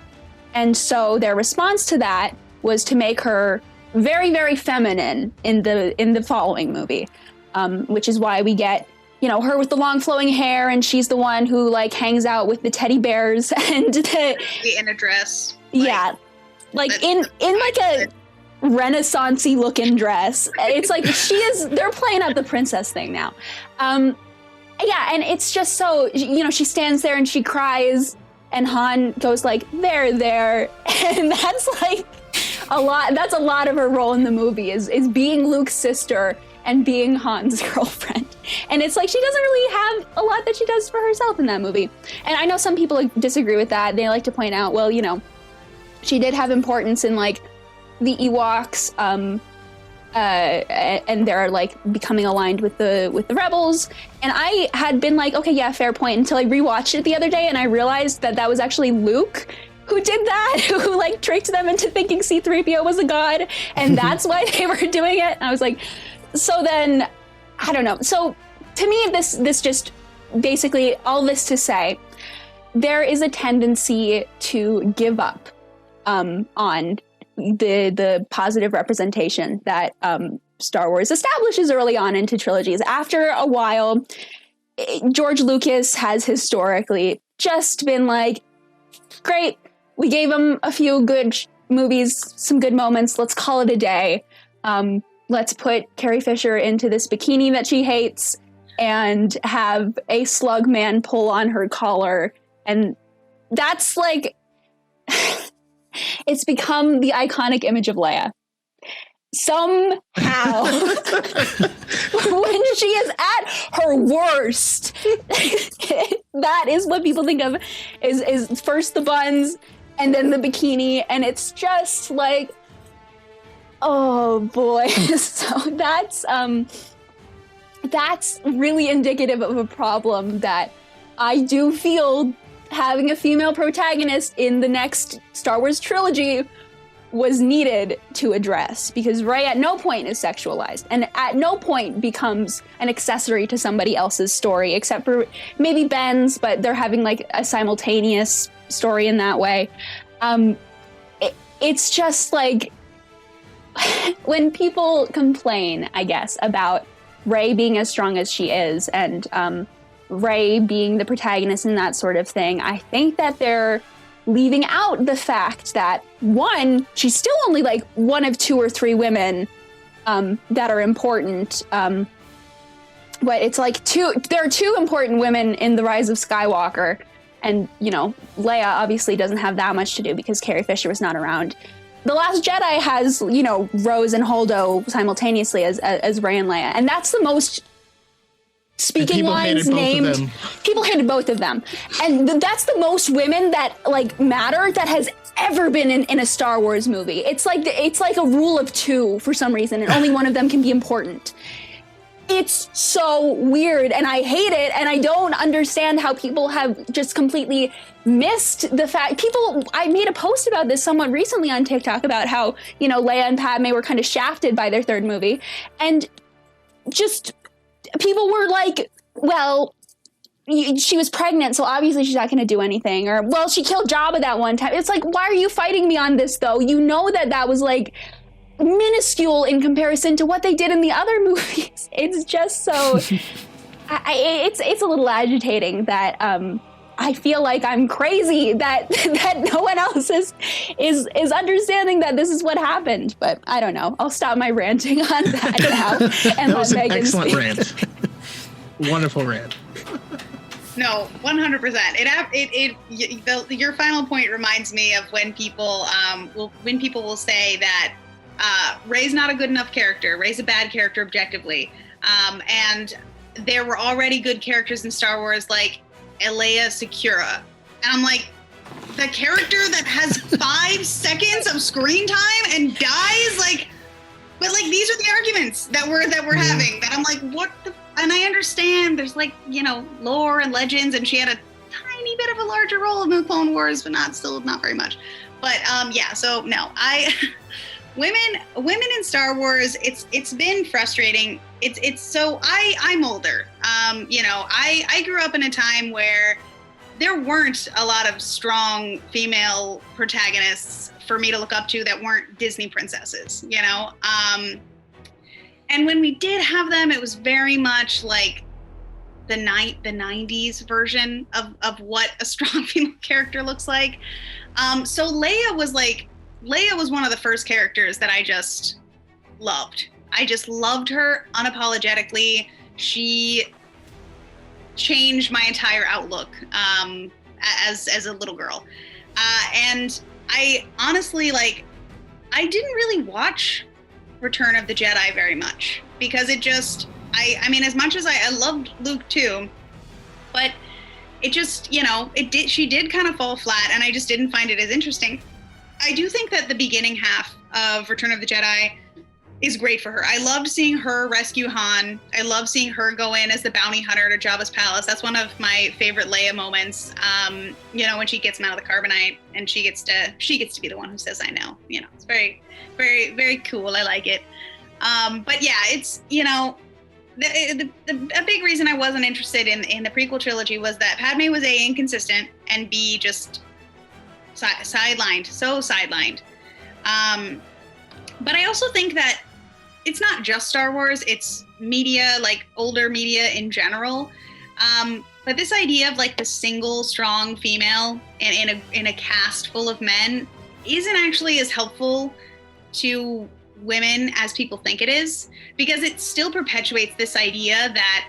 And so their response to that was to make her very, very feminine in the following movie, which is why we get, you know, her with the long flowing hair, and she's the one who like hangs out with the teddy bears and in a dress. Yeah. Like in like a Renaissance-y looking dress. It's like they're playing up the princess thing now. Yeah, and it's just so, you know, she stands there and she cries, and Han goes like, there. And that's like a lot of her role in the movie is being Luke's sister and being Han's girlfriend. And it's like she doesn't really have a lot that she does for herself in that movie. And I know some people like, disagree with that. They like to point out, well, you know, she did have importance in like the Ewoks, and they're like becoming aligned with the rebels. And I had been like, okay, yeah, fair point, until I rewatched it the other day and I realized that was actually Luke who did that, who like tricked them into thinking C-3PO was a god, and that's why they were doing it. And I was like, so then, I don't know. So to me, this just basically all this to say, there is a tendency to give up on the positive representation that Star Wars establishes early on into trilogies. After a while, George Lucas has historically just been like, great, we gave him a few good movies, some good moments, let's call it a day. Let's put Carrie Fisher into this bikini that she hates and have a slug man pull on her collar. And that's like... It's become the iconic image of Leia. Somehow, when she is at her worst, that is what people think of is first the buns and then the bikini, and it's just like, oh boy. So that's really indicative of a problem that I do feel having a female protagonist in the next Star Wars trilogy was needed to address, because Rey at no point is sexualized and at no point becomes an accessory to somebody else's story, except for maybe Ben's, but they're having like a simultaneous story in that way. It's just like when people complain, I guess, about Rey being as strong as she is and Rey being the protagonist and that sort of thing, I think that they're leaving out the fact that, one, she's still only like one of 2 or 3 women that are important. But it's like there are 2 important women in The Rise of Skywalker, And, you know, Leia obviously doesn't have that much to do because Carrie Fisher was not around. The Last Jedi has, you know, Rose and Holdo simultaneously as Rey and Leia. And that's the most speaking lines named. People hated both of them. And that's the most women that, like, matter that has ever been in a Star Wars movie. It's like a rule of 2 for some reason, and only one of them can be important. It's so weird, and I hate it, and I don't understand how people have just completely missed the fact. I made a post about this somewhat recently on TikTok about how, you know, Leia and Padme were kind of shafted by their third movie, and just people were like, well, she was pregnant, so obviously she's not going to do anything, or, well, she killed Jabba that one time. It's like, why are you fighting me on this, though? You know that was, like, minuscule in comparison to what they did in the other movies. It's just so it's a little agitating that I feel like I'm crazy that no one else is understanding that this is what happened. But I don't know. I'll stop my ranting on that now. And that was an Megan excellent speak. rant. Wonderful rant. No, 100%. Your final point reminds me of when people will say that Rey's not a good enough character. Rey's a bad character objectively. And there were already good characters in Star Wars like Leia Secura. And I'm like, the character that has 5 seconds of screen time and dies, like, but like these are the arguments that we're having. That I'm like, what the? And I understand there's, like, you know, lore and legends, and she had a tiny bit of a larger role in the Clone Wars, but not very much. But yeah, so no, women in Star Wars, it's been frustrating. It's so I'm older. You know, I grew up in a time where there weren't a lot of strong female protagonists for me to look up to that weren't Disney princesses, you know? And when we did have them, it was very much like the 90s version of what a strong female character looks like. So Leia was one of the first characters that I just loved. I just loved her unapologetically. She changed my entire outlook as a little girl. And I honestly, like, I didn't really watch Return of the Jedi very much because it just, I mean, as much as I loved Luke too, but it just, you know, she did kind of fall flat, and I just didn't find it as interesting. I do think that the beginning half of Return of the Jedi is great for her. I loved seeing her rescue Han. I love seeing her go in as the bounty hunter to Jabba's palace. That's one of my favorite Leia moments. You know, when she gets him out of the carbonite and she gets to be the one who says, I know. You know, it's very, very, very cool. I like it. But yeah, it's, you know, a big reason I wasn't interested in the prequel trilogy was that Padme was A, inconsistent, and B, just sidelined. But I also think that it's not just Star Wars, it's media, like older media in general. But this idea of like the single strong female in a cast full of men isn't actually as helpful to women as people think it is, because it still perpetuates this idea that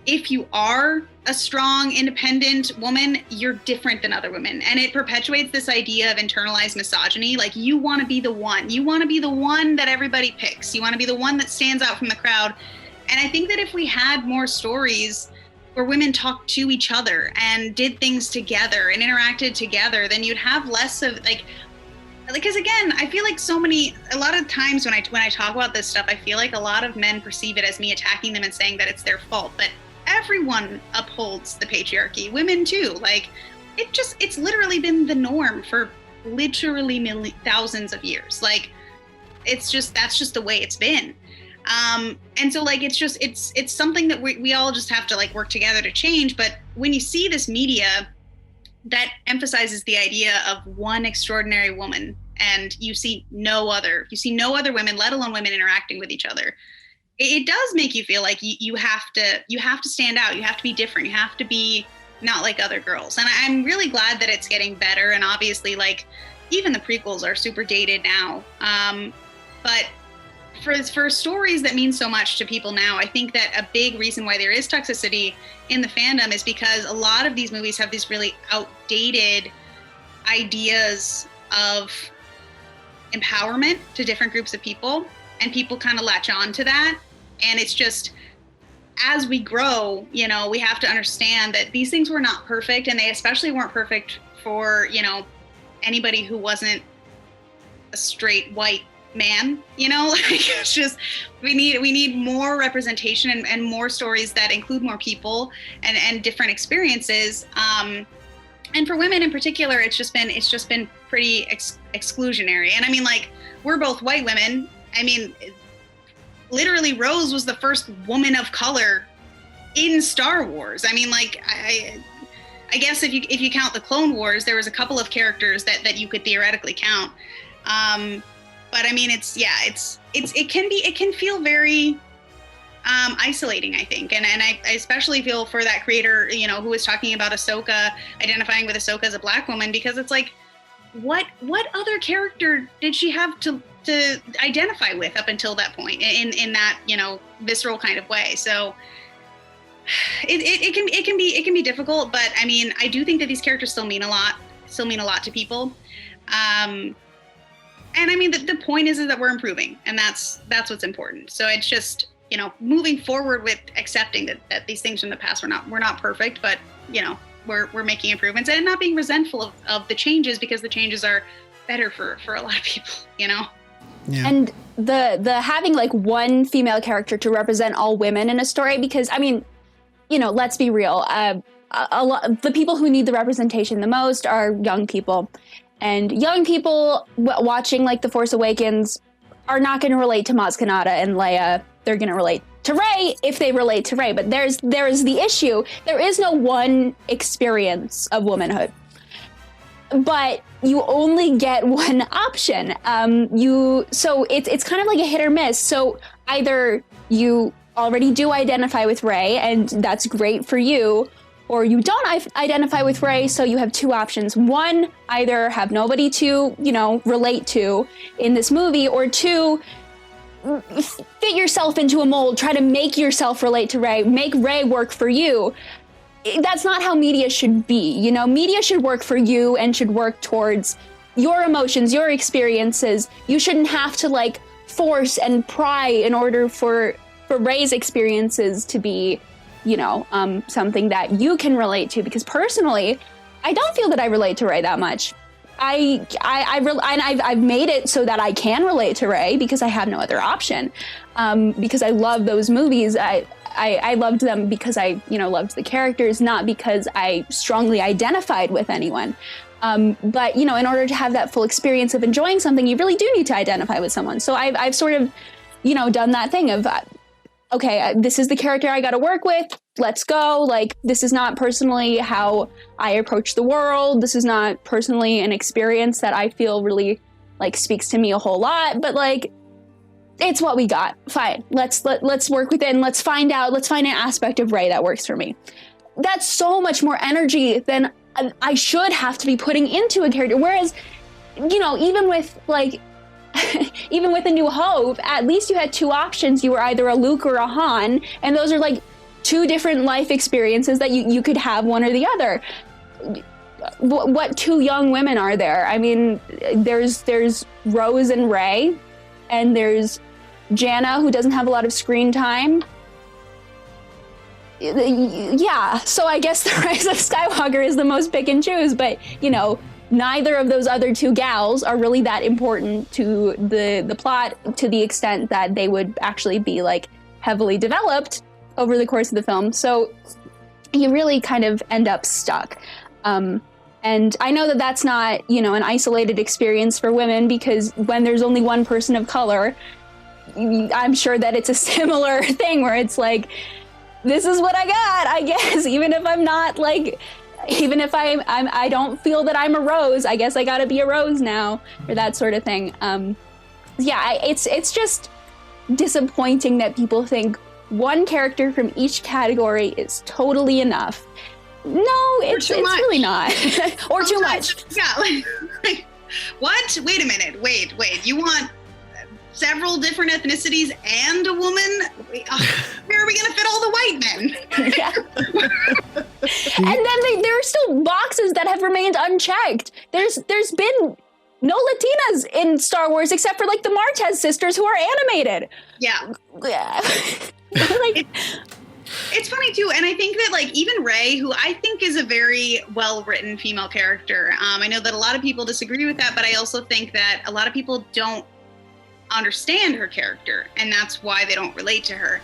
if you are a strong, independent woman, you're different than other women. And it perpetuates this idea of internalized misogyny. Like, you want to be the one. You want to be the one that everybody picks. You want to be the one that stands out from the crowd. And I think that if we had more stories where women talked to each other and did things together and interacted together, then you'd have less of, like, because again, I feel like a lot of times when I talk about this stuff, I feel like a lot of men perceive it as me attacking them and saying that it's their fault. But everyone upholds the patriarchy, women too. Like, it's literally been the norm for literally thousands of years. Like, that's just the way it's been. And so, like, it's something that we all just have to, like, work together to change. But when you see this media that emphasizes the idea of one extraordinary woman, and you see no other women, let alone women interacting with each other, it does make you feel like you have to stand out. You have to be different. You have to be not like other girls. And I'm really glad that it's getting better. And obviously, like, even the prequels are super dated now. But for stories that mean so much to people now, I think that a big reason why there is toxicity in the fandom is because a lot of these movies have these really outdated ideas of empowerment to different groups of people, and people kind of latch on to that. And it's just, as we grow, you know, we have to understand that these things were not perfect, and they especially weren't perfect for, you know, anybody who wasn't a straight white man, you know. Like, it's just, we need more representation and more stories that include more people and different experiences. And for women in particular, it's just been pretty exclusionary. And I mean, like, we're both white women. I mean, literally Rose was the first woman of color in Star Wars. I mean, like, I guess if you count the Clone Wars, there was a couple of characters that you could theoretically count. But I mean, it can feel very isolating, I think. And I especially feel for that creator, you know, who was talking about Ahsoka, identifying with Ahsoka as a Black woman, because it's like, what other character did she have to identify with up until that point in that, you know, visceral kind of way? So it can be difficult, but I mean, I do think that these characters still mean a lot to people. And I mean, the point is that we're improving, and that's what's important. So it's just, you know, moving forward with accepting that these things from the past we're not perfect, but, you know, we're making improvements, and not being resentful of the changes, because the changes are better for a lot of people, you know? Yeah. And the having like one female character to represent all women in a story, because I mean, you know, let's be real. The people who need the representation the most are young people. And young people watching like The Force Awakens are not going to relate to Maz Kanata and Leia. They're going to relate to Rey if they relate to Rey. But there is the issue. There is no one experience of womanhood. But you only get one option. So it's kind of like a hit or miss. So either you already do identify with Rey, and that's great for you, or you don't identify with Rey, so you have two options. One, either have nobody to, you know, relate to in this movie, or two, fit yourself into a mold, try to make yourself relate to Rey, make Rey work for you. That's not how media should be. You know, media should work for you and should work towards your emotions, your experiences. You shouldn't have to like force and pry in order for Rey's experiences to be, you know, something that you can relate to. Because personally, I don't feel that I relate to Rey that much. I've made it so that I can relate to Rey because I have no other option. Because I love those movies. I loved them because I, you know, loved the characters, not because I strongly identified with anyone. But, you know, in order to have that full experience of enjoying something, you really do need to identify with someone. So I've sort of, you know, done that thing of, okay, this is the character I got to work with. Let's go. Like, this is not personally how I approach the world. This is not personally an experience that I feel really like speaks to me a whole lot. But like, it's what we got. Fine. Let's work with it, and let's find an aspect of Rey that works for me. That's so much more energy than I should have to be putting into a character. Whereas, you know, even with like, even with A New Hope, at least you had two options. You were either a Luke or a Han, and those are like two different life experiences that you could have one or the other. What two young women are there? I mean, there's Rose and Rey, and there's Jannah, who doesn't have a lot of screen time. Yeah, so I guess The Rise of Skywalker is the most pick and choose, but, you know, neither of those other two gals are really that important to the plot to the extent that they would actually be, like, heavily developed over the course of the film. So you really kind of end up stuck. And I know that that's not, you know, an isolated experience for women, because when there's only one person of color, I'm sure that it's a similar thing where it's like, this is what I got, I guess, even if I'm not like, even if I don't feel that I'm a Rose, I guess I gotta be a Rose now, or that sort of thing. Yeah, it's just disappointing that people think one character from each category is totally enough. No, it's really not. Or too much. Yeah, like, what? Wait a minute. Wait. You want several different ethnicities and a woman. Where are we going to fit all the white men? Yeah. And then there are still boxes that have remained unchecked. There's been no Latinas in Star Wars except for like the Martez sisters who are animated. Yeah. Like, it's funny too, and I think that like even Rey, who I think is a very well-written female character, I know that a lot of people disagree with that, but I also think that a lot of people don't understand her character, and that's why they don't relate to her.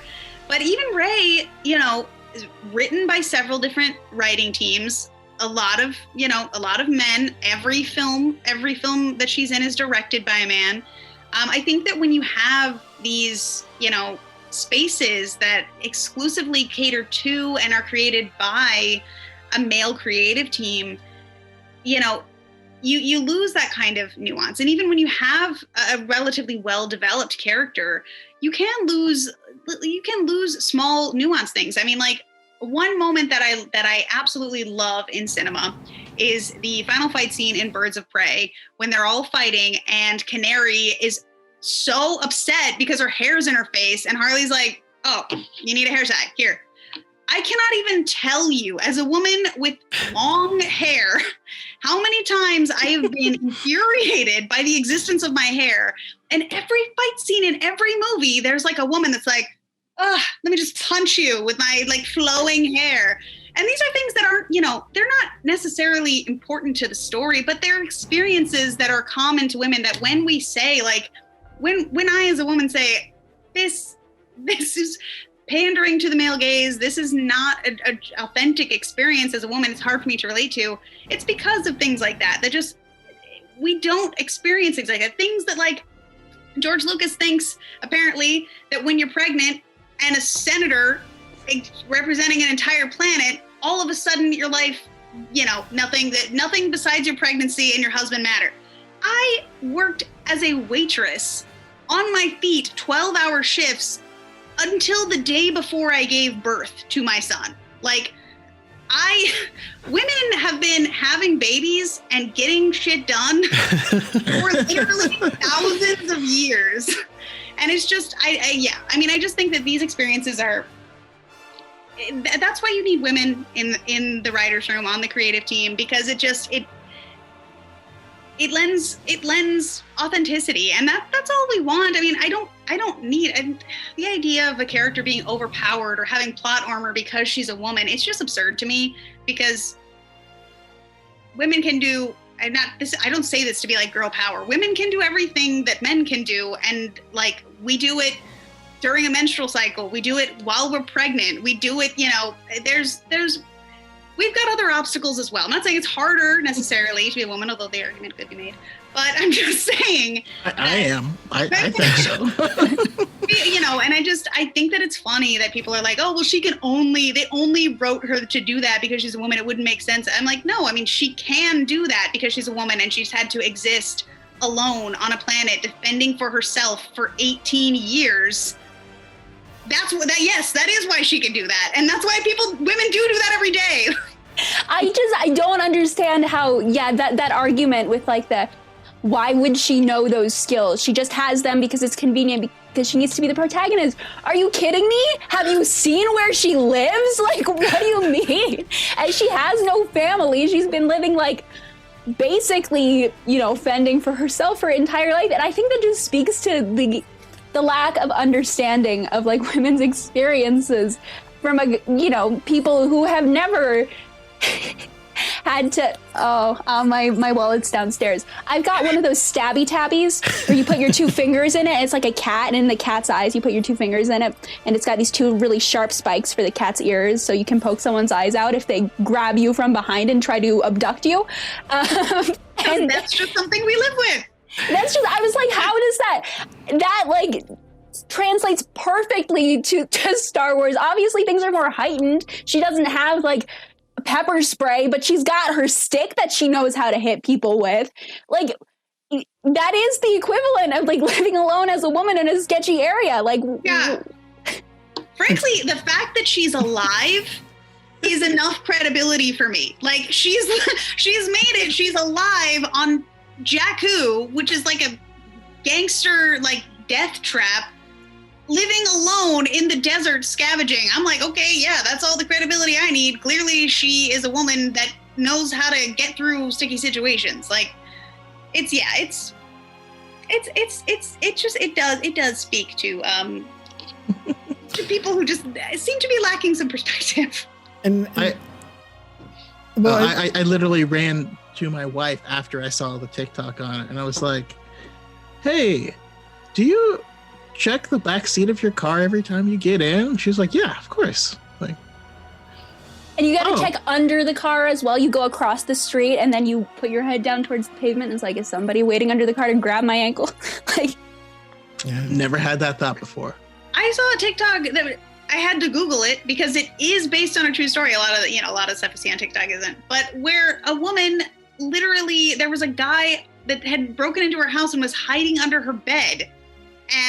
But even Rey, you know, is written by several different writing teams. A lot of men. Every film that she's in is directed by a man. I think that when you have these, you know, spaces that exclusively cater to and are created by a male creative team, you know, you lose that kind of nuance. And even when you have a relatively well-developed character, you can lose small nuance things. I mean, like, one moment that I absolutely love in cinema is the final fight scene in Birds of Prey when they're all fighting and Canary is so upset because her hair's in her face and Harley's like, oh, you need a hair tie, here. I cannot even tell you, as a woman with long hair, how many times I have been infuriated by the existence of my hair. And every fight scene in every movie, there's like a woman that's like, let me just punch you with my like flowing hair. And these are things that aren't, you know, they're not necessarily important to the story, but they're experiences that are common to women that when we say, like, when I as a woman say, this is pandering to the male gaze, this is not an authentic experience as a woman, it's hard for me to relate to, it's because of things like that just, we don't experience things like that. Things that, like, George Lucas thinks, apparently, that when you're pregnant and a senator representing an entire planet, all of a sudden your life, you know, nothing besides your pregnancy and your husband matter. I worked as a waitress on my feet 12-hour shifts until the day before I gave birth to my son. Like, women have been having babies and getting shit done for literally thousands of years. And it's just, I just think that these experiences are, that's why you need women in the writer's room, on the creative team, because it lends authenticity, and that's all we want. I mean, I don't need the idea of a character being overpowered or having plot armor because she's a woman. It's just absurd to me, because women can do, I don't say this to be like girl power. Women can do everything that men can do, and like, we do it during a menstrual cycle. We do it while we're pregnant. We do it, you know, we've got other obstacles as well. I'm not saying it's harder necessarily to be a woman, although the argument could be made. But I'm just saying. I am. I think so. You know, and I think that it's funny that people are like, oh, well, they only wrote her to do that because she's a woman. It wouldn't make sense. I'm like, no, I mean, she can do that because she's a woman and she's had to exist alone on a planet defending for herself for 18 years. Yes, that is why she can do that. And that's why women do that every day. I don't understand how, that argument with like why would she know those skills? She just has them because it's convenient, because she needs to be the protagonist. Are you kidding me? Have you seen where she lives? Like, what do you mean? And she has no family. She's been living like basically, you know, fending for herself her entire life. And I think that just speaks to the lack of understanding of like women's experiences from people who have never had to. My wallet's downstairs. I've got one of those stabby tabbies where you put your two fingers in it. It's like a cat, and in the cat's eyes you put your two fingers in it, and it's got these two really sharp spikes for the cat's ears, so you can poke someone's eyes out if they grab you from behind and try to abduct you. And that's just something we live with. I was like, how does that like translates perfectly to Star Wars? Obviously things are more heightened. She doesn't have like pepper spray, but she's got her stick that she knows how to hit people with. Like, that is the equivalent of like living alone as a woman in a sketchy area. Like, yeah. Frankly, the fact that she's alive is enough credibility for me. Like, she's made it. She's alive on Jakku, which is like a gangster, like death trap, living alone in the desert scavenging. I'm like, okay, yeah, that's all the credibility I need. Clearly, she is a woman that knows how to get through sticky situations. Like, it does speak to to people who just seem to be lacking some perspective. And I literally ran to my wife after I saw the TikTok on it, and I was like, "Hey, do you check the back seat of your car every time you get in?" She's like, "Yeah, of course." Like, and you got to check under the car as well. You go across the street and then you put your head down towards the pavement. And it's like, is somebody waiting under the car to grab my ankle? Like, never had that thought before. I saw a TikTok that I had to Google it because it is based on a true story. A lot of stuff you see on TikTok isn't. But where a woman literally, there was a guy that had broken into her house and was hiding under her bed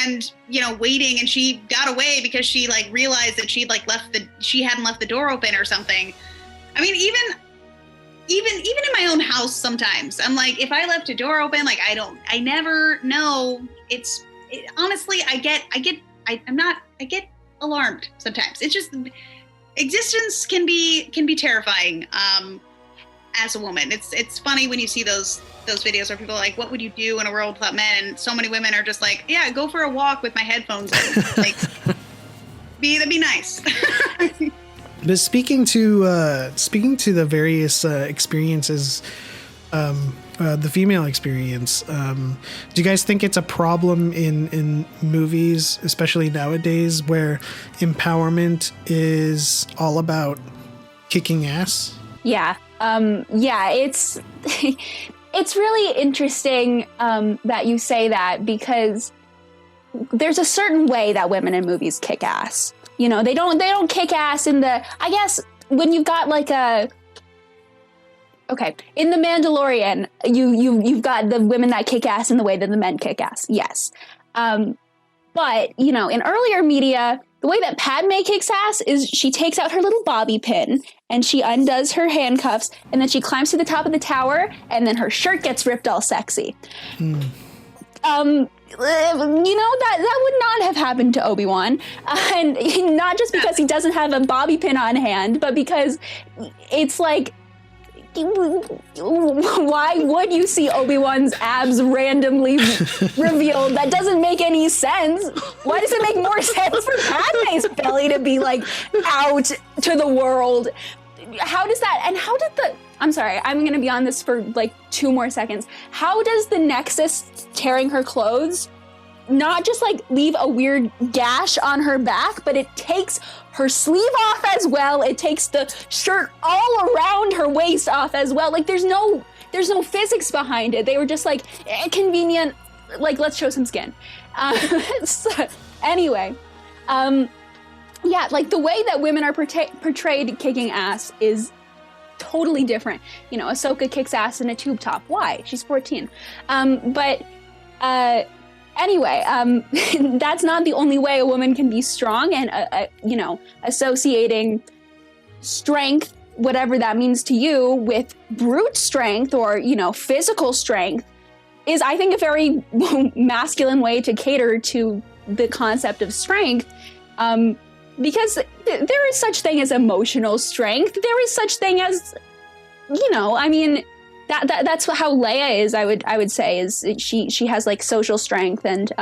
and, waiting, and she got away because she realized that she hadn't left the door open or something. I mean, even in my own house sometimes, I'm like, if I left a door open, I never know. Honestly, I get alarmed sometimes. It's just, existence can be terrifying as a woman. It's funny when you see those videos where people are like, what would you do in a world without men? And so many women are just like, yeah, go for a walk with my headphones in. That'd be nice. But speaking to the various experiences, the female experience, do you guys think it's a problem in movies, especially nowadays, where empowerment is all about kicking ass? Yeah. It's it's really interesting that you say that, because there's a certain way that women in movies kick ass. They don't kick ass in the, I guess, when you've got in The Mandalorian, you've got the women that kick ass in the way that the men kick ass. Yes. But, in earlier media, the way that Padme kicks ass is she takes out her little bobby pin and she undoes her handcuffs, and then she climbs to the top of the tower, and then her shirt gets ripped all sexy. That would not have happened to Obi-Wan. And not just because he doesn't have a bobby pin on hand, but because it's like, why would you see Obi-Wan's abs randomly revealed? That doesn't make any sense. Why does it make more sense for Padme's belly to be out to the world? How does that, and how did I'm sorry, I'm gonna be on this for 2 more seconds. How does the Nexus tearing her clothes not just leave a weird gash on her back, but it takes her sleeve off as well. It takes the shirt all around her waist off as well. There's no physics behind it. They were just convenient, let's show some skin. Anyway, the way that women are portrayed kicking ass is totally different. Ahsoka kicks ass in a tube top. Why? She's 14. Anyway, that's not the only way a woman can be strong, and, associating strength, whatever that means to you, with brute strength or, physical strength is, I think, a very masculine way to cater to the concept of strength, because there is such thing as emotional strength. There is such thing as, that's how Leia is. I would say is she has social strength and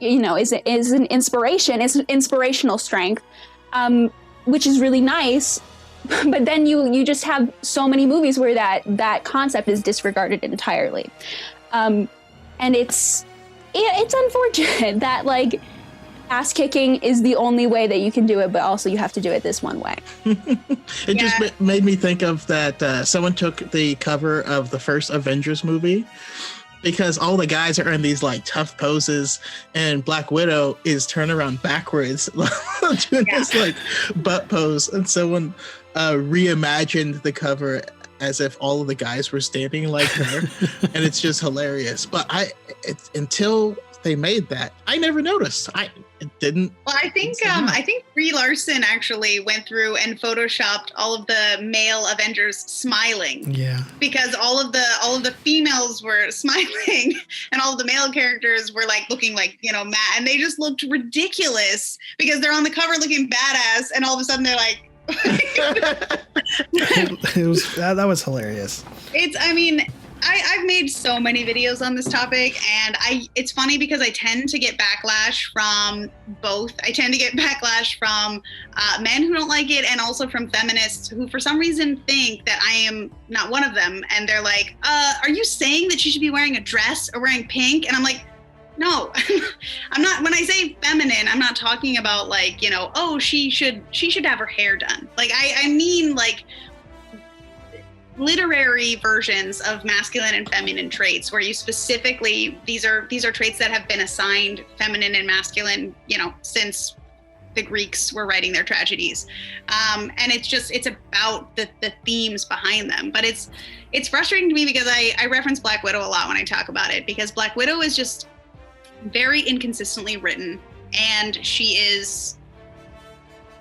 is an inspiration. It's an inspirational strength, which is really nice. But then you just have so many movies where that concept is disregarded entirely, and it's unfortunate that ass kicking is the only way that you can do it, but also you have to do it this one way. It just made me think of that someone took the cover of the first Avengers movie, because all the guys are in these tough poses, and Black Widow is turned around backwards doing this butt pose, and someone reimagined the cover as if all of the guys were standing like her, and it's just hilarious. But until they made that. I never noticed. It didn't. Well, I think Brie Larson actually went through and photoshopped all of the male Avengers smiling. Yeah. Because all of the females were smiling and all of the male characters were like looking like, mad, and they just looked ridiculous because they're on the cover looking badass and all of a sudden they're like that was hilarious. I've made so many videos on this topic, and it's funny because I tend to get backlash from both. I tend to get backlash from men who don't like it and also from feminists who for some reason think that I am not one of them. And they're like, are you saying that she should be wearing a dress or wearing pink? And I'm like, no, I'm not. When I say feminine, I'm not talking about like, oh, she should have her hair done. Like, I mean like literary versions of masculine and feminine traits where you specifically, these are traits that have been assigned feminine and masculine, since the Greeks were writing their tragedies. And it's about the themes behind them. But it's frustrating to me because I reference Black Widow a lot when I talk about it, because Black Widow is just very inconsistently written, and she is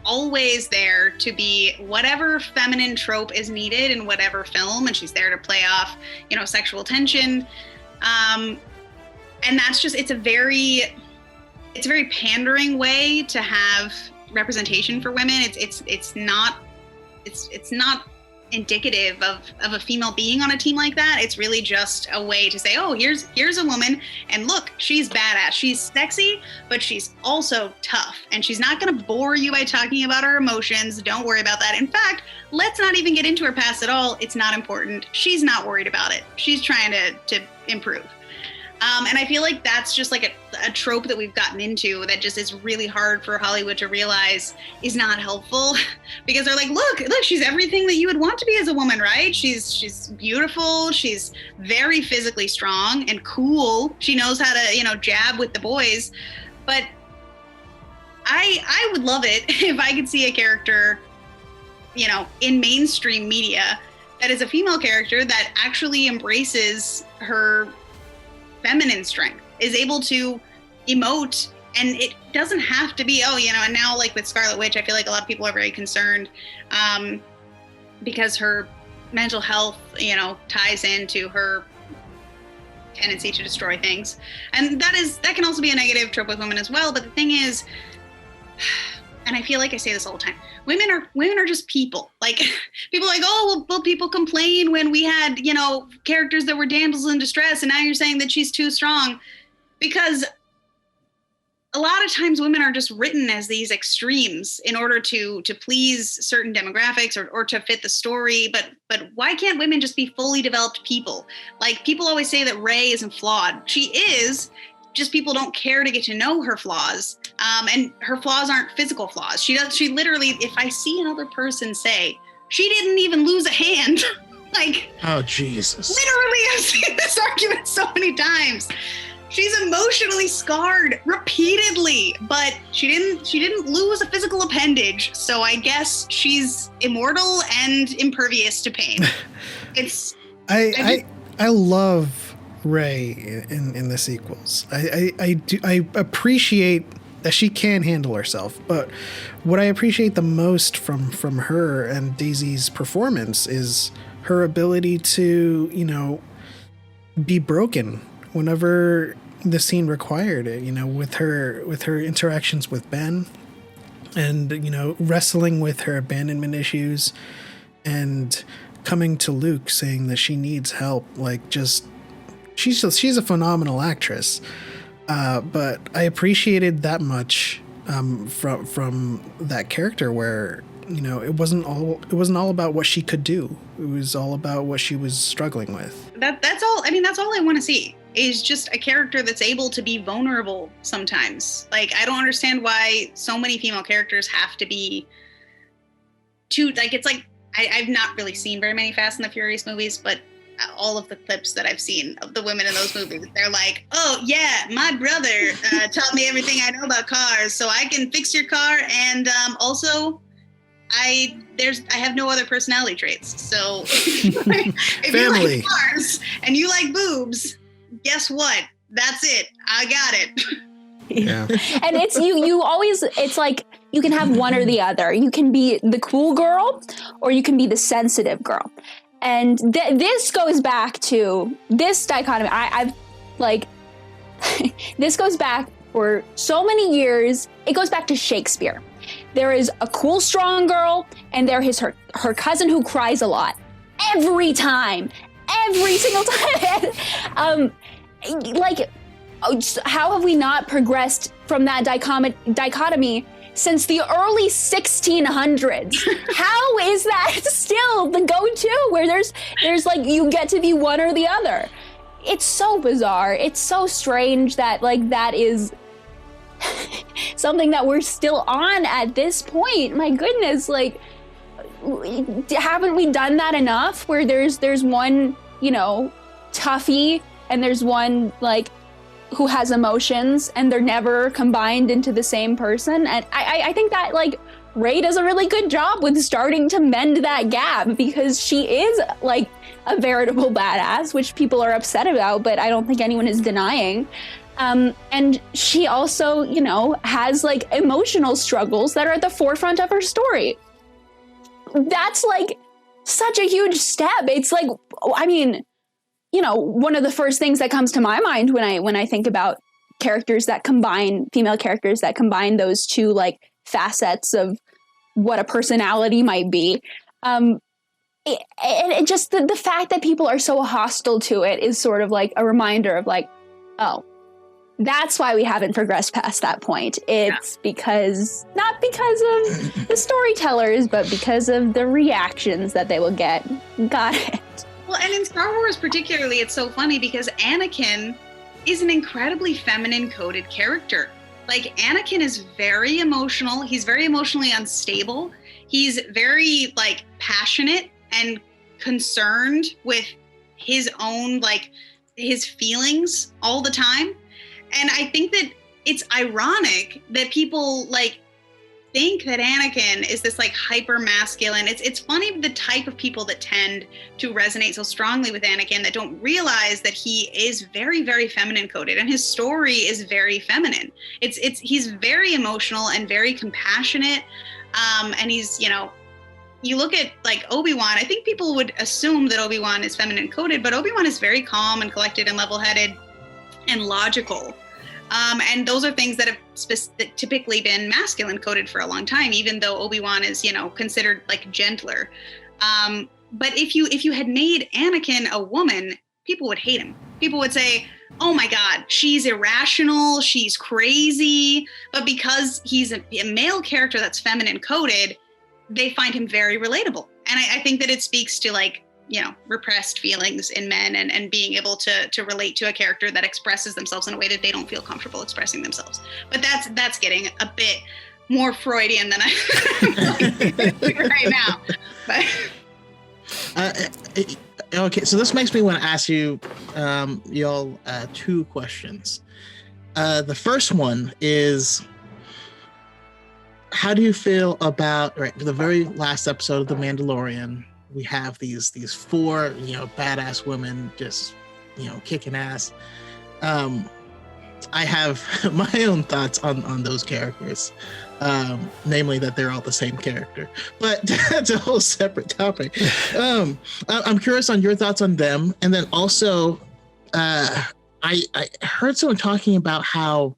always there to be whatever feminine trope is needed in whatever film, and she's there to play off, sexual tension. And that's just, it's a very pandering way to have representation for women. It's not indicative of a female being on a team like that. It's really just a way to say, oh, here's a woman, and look, she's badass. She's sexy, but she's also tough, and she's not going to bore you by talking about her emotions. Don't worry about that. In fact, let's not even get into her past at all. It's not important. She's not worried about it. She's trying to improve. And I feel like that's just like a trope that we've gotten into that just is really hard for Hollywood to realize is not helpful, because they're like, look, she's everything that you would want to be as a woman, right? She's beautiful. She's very physically strong and cool. She knows how to, jab with the boys. But I would love it if I could see a character, in mainstream media that is a female character that actually embraces her feminine strength, is able to emote, and it doesn't have to be, and now like with Scarlet Witch, I feel like a lot of people are very concerned because her mental health, ties into her tendency to destroy things. And that can also be a negative trope with women as well. But the thing is, and I feel like I say this all the time, women are just people. Like, people are like, oh, well, people complain when we had, characters that were damsels in distress, and now you're saying that she's too strong. Because a lot of times women are just written as these extremes in order to please certain demographics or to fit the story. But why can't women just be fully developed people? Like, people always say that Rey isn't flawed. She is. Just people don't care to get to know her flaws. And her flaws aren't physical flaws. She literally, if I see another person say, she didn't even lose a hand, like, oh, Jesus. Literally, I've seen this argument so many times. She's emotionally scarred repeatedly, but she didn't lose a physical appendage. So I guess she's immortal and impervious to pain. I love Rey in the sequels. I appreciate that she can handle herself, but what I appreciate the most from her and Daisy's performance is her ability to, be broken whenever the scene required it, with her interactions with Ben, and, wrestling with her abandonment issues, and coming to Luke saying that she needs help. Like, she's a phenomenal actress. But I appreciated that much from that character, where it wasn't all about what she could do. It was all about what she was struggling with. That's all. I mean, that's all I want to see, is just a character that's able to be vulnerable sometimes. Like, I don't understand why so many female characters have to be too, like, it's like, I've not really seen very many Fast and the Furious movies, but all of the clips that I've seen of the women in those movies, they're like, oh yeah, my brother taught me everything I know about cars, so I can fix your car, and also I have no other personality traits. So if you like cars and you like boobs, guess what? That's it. I got it. Yeah. And it's you always, it's like you can have one or the other. You can be the cool girl or you can be the sensitive girl. And this goes back to this dichotomy. I've like, this goes back for so many years. It goes back to Shakespeare. There is a cool, strong girl, and there is her cousin who cries a lot. Every time. Every single time. Like, how have we not progressed from that dichotomy since the early 1600s? How is that still the go-to where there's like you get to be one or the other? It's so bizarre. It's so strange that like that is something that we're still on at this point. My goodness, like haven't we done that enough where there's one, you know, toughie and there's one like who has emotions and they're never combined into the same person? And I think that like Rey does a really good job with starting to mend that gap, because she is like a veritable badass, which people are upset about, but I don't think anyone is denying. And she also, you know, has like emotional struggles that are at the forefront of her story. That's like such a huge step. It's like, I mean, you know, one of the first things that comes to my mind when I think about characters that combine, female characters that combine those two like facets of what a personality might be. It just the fact that people are so hostile to it is sort of like a reminder of like, oh, that's why we haven't progressed past that point. It's because, not because of the storytellers, but because of the reactions that they will get. Got it. Well, and in Star Wars particularly, it's so funny because Anakin is an incredibly feminine coded character. Like, Anakin is very emotional. He's very emotionally unstable. He's very like passionate and concerned with his own, like his feelings all the time. And I think that it's ironic that people like think that Anakin is this like hyper masculine. It's funny the type of people that tend to resonate so strongly with Anakin that don't realize that he is very, very feminine coded, and his story is very feminine. He's very emotional and very compassionate. And he's, you know, you look at like Obi-Wan, I think people would assume that Obi-Wan is feminine coded, but Obi-Wan is very calm and collected and level-headed and logical. And those are things that have typically been masculine coded for a long time, even though Obi-Wan is, you know, considered like gentler. But if you had made Anakin a woman, people would hate him. People would say, oh my God, she's irrational, she's crazy. But because he's a male character that's feminine coded, they find him very relatable. And I think that it speaks to like, you know, repressed feelings in men and being able to relate to a character that expresses themselves in a way that they don't feel comfortable expressing themselves. But that's getting a bit more Freudian than I right now. But okay, so this makes me want to ask you y'all two questions. The first one is, how do you feel about the very last episode of The Mandalorian? We have these four, you know, badass women just, you know, kicking ass. I have my own thoughts on those characters, namely that they're all the same character. But that's a whole separate topic. I'm curious on your thoughts on them, and then also, I heard someone talking about how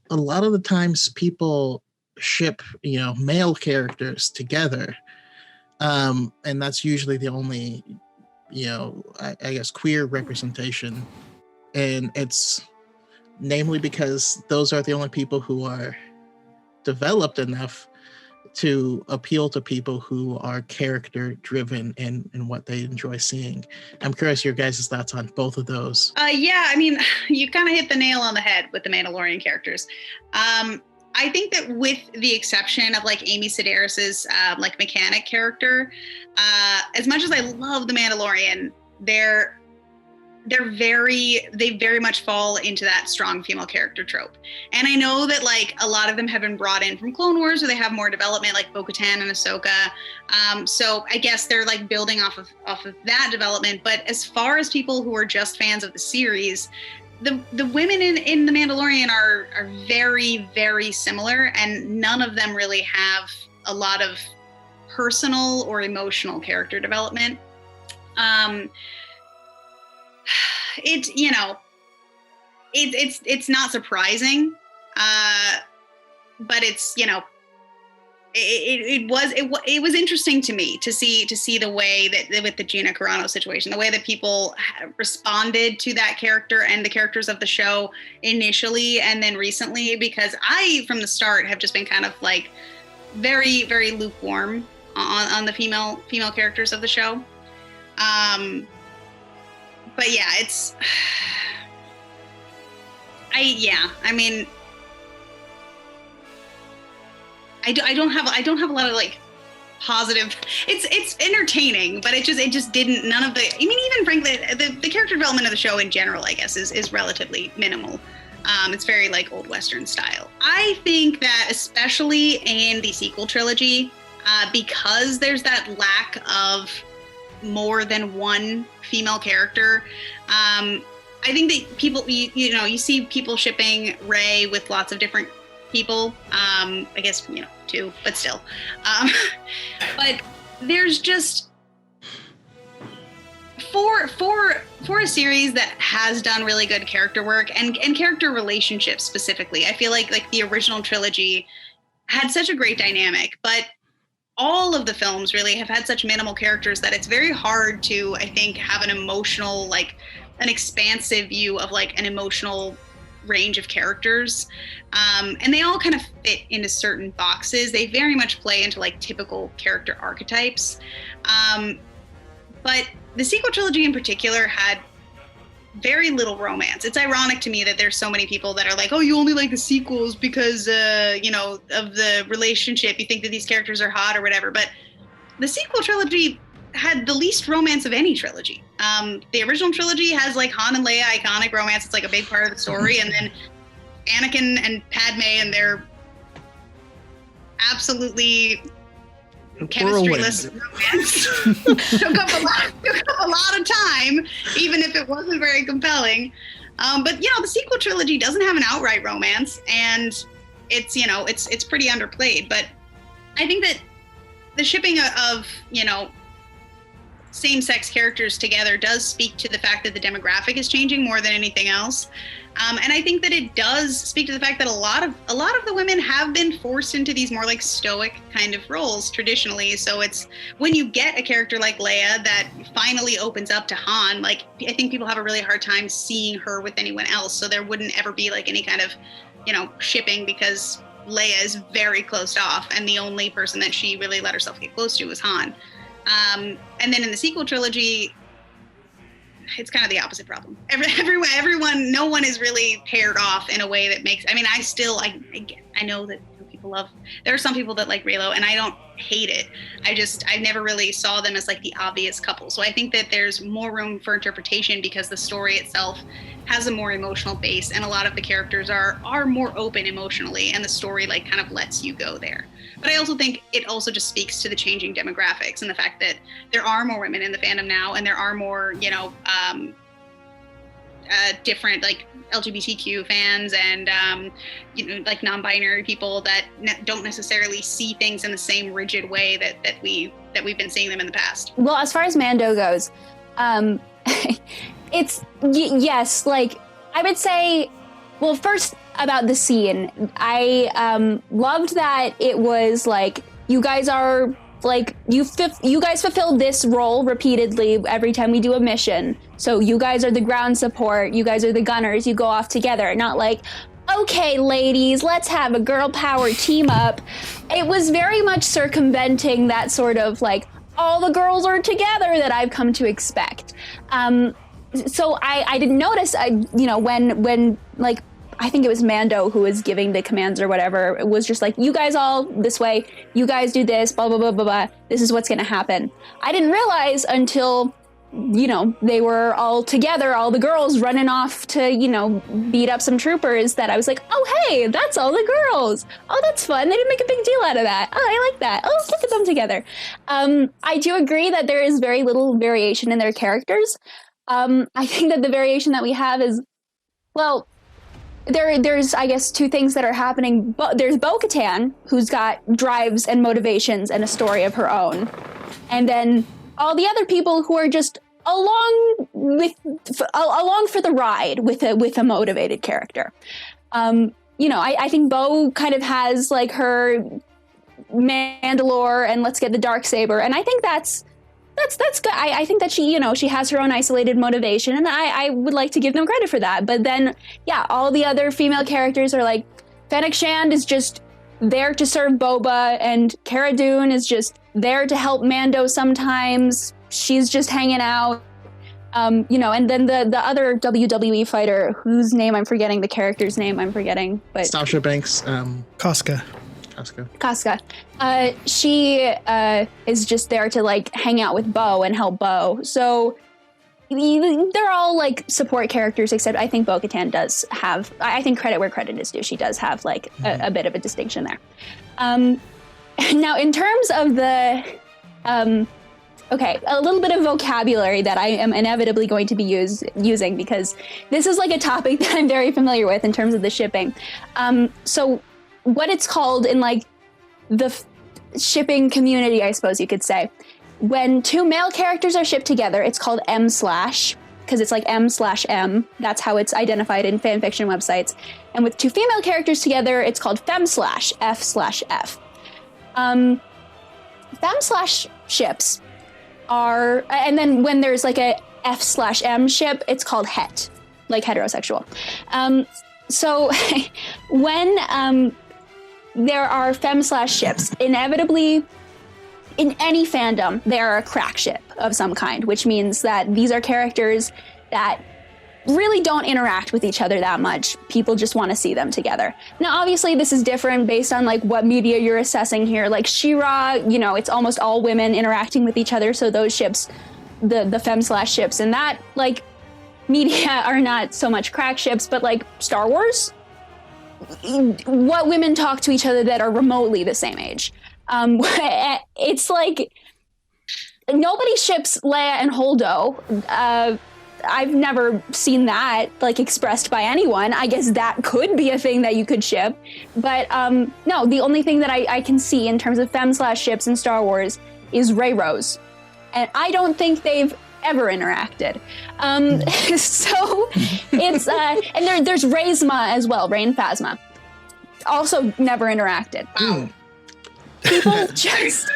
a lot of the times people ship, you know, male characters together. And that's usually the only, you know, I guess queer representation. And it's namely because those are the only people who are developed enough to appeal to people who are character driven in what they enjoy seeing. I'm curious your guys' thoughts on both of those. Yeah, I mean, you kind of hit the nail on the head with the Mandalorian characters. I think that with the exception of like Amy Sedaris's like mechanic character, as much as I love the Mandalorian, they very much fall into that strong female character trope. And I know that like a lot of them have been brought in from Clone Wars, where they have more development, like Bo-Katan and Ahsoka. So I guess they're like building off of that development. But as far as people who are just fans of the series, the women in The Mandalorian are very, very similar, and none of them really have a lot of personal or emotional character development. It's not surprising, but it's, it was interesting to me to see the way that with the Gina Carano situation, the way that people responded to that character and the characters of the show initially and then recently, because I from the start have just been kind of like very, very lukewarm on the female characters of the show. But yeah, I mean, I don't have a lot of like positive. It's entertaining, but it just didn't. None of the. I mean, even frankly, the character development of the show in general, I guess, is relatively minimal. It's very like old Western style. I think that especially in the sequel trilogy, because there's that lack of more than one female character. I think that people, you see people shipping Rey with lots of different people. I guess, two, but still. But there's just for a series that has done really good character work and character relationships specifically, I feel like the original trilogy had such a great dynamic, but all of the films really have had such minimal characters that it's very hard to, I think, have an emotional, like an expansive view of like an emotional range of characters. And they all kind of fit into certain boxes. They very much play into like typical character archetypes. But the sequel trilogy in particular had very little romance. It's ironic to me that there's so many people that are like, oh, you only like the sequels because, of the relationship. You think that these characters are hot or whatever. But the sequel trilogy had the least romance of any trilogy. The original trilogy has like Han and Leia iconic romance. It's like a big part of the story. And then Anakin and Padme and their absolutely chemistry-less romance took up a lot of time, even if it wasn't very compelling. But the sequel trilogy doesn't have an outright romance, and it's pretty underplayed. But I think that the shipping of same-sex characters together does speak to the fact that the demographic is changing more than anything else. And I think that it does speak to the fact that a lot of the women have been forced into these more like stoic kind of roles traditionally. So it's when you get a character like Leia that finally opens up to Han, like I think people have a really hard time seeing her with anyone else. So there wouldn't ever be like any kind of, shipping, because Leia is very closed off and the only person that she really let herself get close to was Han. And then in the sequel trilogy, it's kind of the opposite problem. Everyone, no one is really paired off in a way that makes. I mean, I know that there are some people that like Reylo, and I don't hate it. I never really saw them as like the obvious couple. So I think that there's more room for interpretation because the story itself has a more emotional base, and a lot of the characters are more open emotionally, and the story like kind of lets you go there. But I also think it also just speaks to the changing demographics and the fact that there are more women in the fandom now, and there are more, different like LGBTQ fans and, like non-binary people that don't necessarily see things in the same rigid way that we've been seeing them in the past. Well, as far as Mando goes, yes, like I would say, well, first about the scene, I loved that it was like you guys are like you guys fulfill this role repeatedly every time we do a mission. So you guys are the ground support, you guys are the gunners, you go off together, not like, okay, ladies, let's have a girl power team up. It was very much circumventing that sort of like all the girls are together that I've come to expect. So I didn't notice, when like, I think it was Mando who was giving the commands or whatever. It was just like, you guys all this way, you guys do this, blah, blah, blah, blah, blah. This is what's going to happen. I didn't realize until, they were all together, all the girls running off to, beat up some troopers, that I was like, oh, hey, that's all the girls. Oh, that's fun. They didn't make a big deal out of that. Oh, I like that. Oh, look at them together. I do agree that there is very little variation in their characters. I think that the variation that we have is Well, there's I guess two things that are happening. There's Bo-Katan, who's got drives and motivations and a story of her own, and then all the other people who are just along for the ride with a motivated character. I think Bo kind of has like her Mandalore and let's get the Darksaber, and I think that's good. I think that she has her own isolated motivation, and I would like to give them credit for that. But then, yeah, all the other female characters are like, Fennec Shand is just there to serve Boba, and Cara Dune is just there to help Mando sometimes. She's just hanging out. And then the other WWE fighter, whose name I'm forgetting, the character's name I'm forgetting, but Sasha Banks, Casca. She is just there to like hang out with Bo and help Bo. So they're all like support characters, except I think Bo-Katan does have, I think credit where credit is due. She does have like a bit of a distinction there. Now in terms of the, okay, a little bit of vocabulary that I am inevitably going to be using because this is like a topic that I'm very familiar with in terms of the shipping. So what it's called in like the shipping community, I suppose you could say, when two male characters are shipped together, it's called M/, because it's like M/M. That's how it's identified in fanfiction websites. And with two female characters together, it's called Fem/, F/F. Fem/ships are, and then when there's like a F/M ship, it's called het, like heterosexual. So when there are Fem/ships, inevitably in any fandom, they are a crack ship of some kind, which means that these are characters that really don't interact with each other that much. People just want to see them together. Now, obviously, this is different based on like what media you're assessing here. Like She-Ra, it's almost all women interacting with each other. So those ships, the Fem/ships and that like media are not so much crack ships, but like Star Wars, what women talk to each other that are remotely the same age. It's like nobody ships Leia and Holdo. I've never seen that like expressed by anyone. I guess that could be a thing that you could ship, but no. The only thing that I can see in terms of Fem/ships in Star Wars is Rey Rose, and I don't think they've ever interacted. So it's and there's Reyzma as well, Rey and Phasma, also never interacted. Wow. People just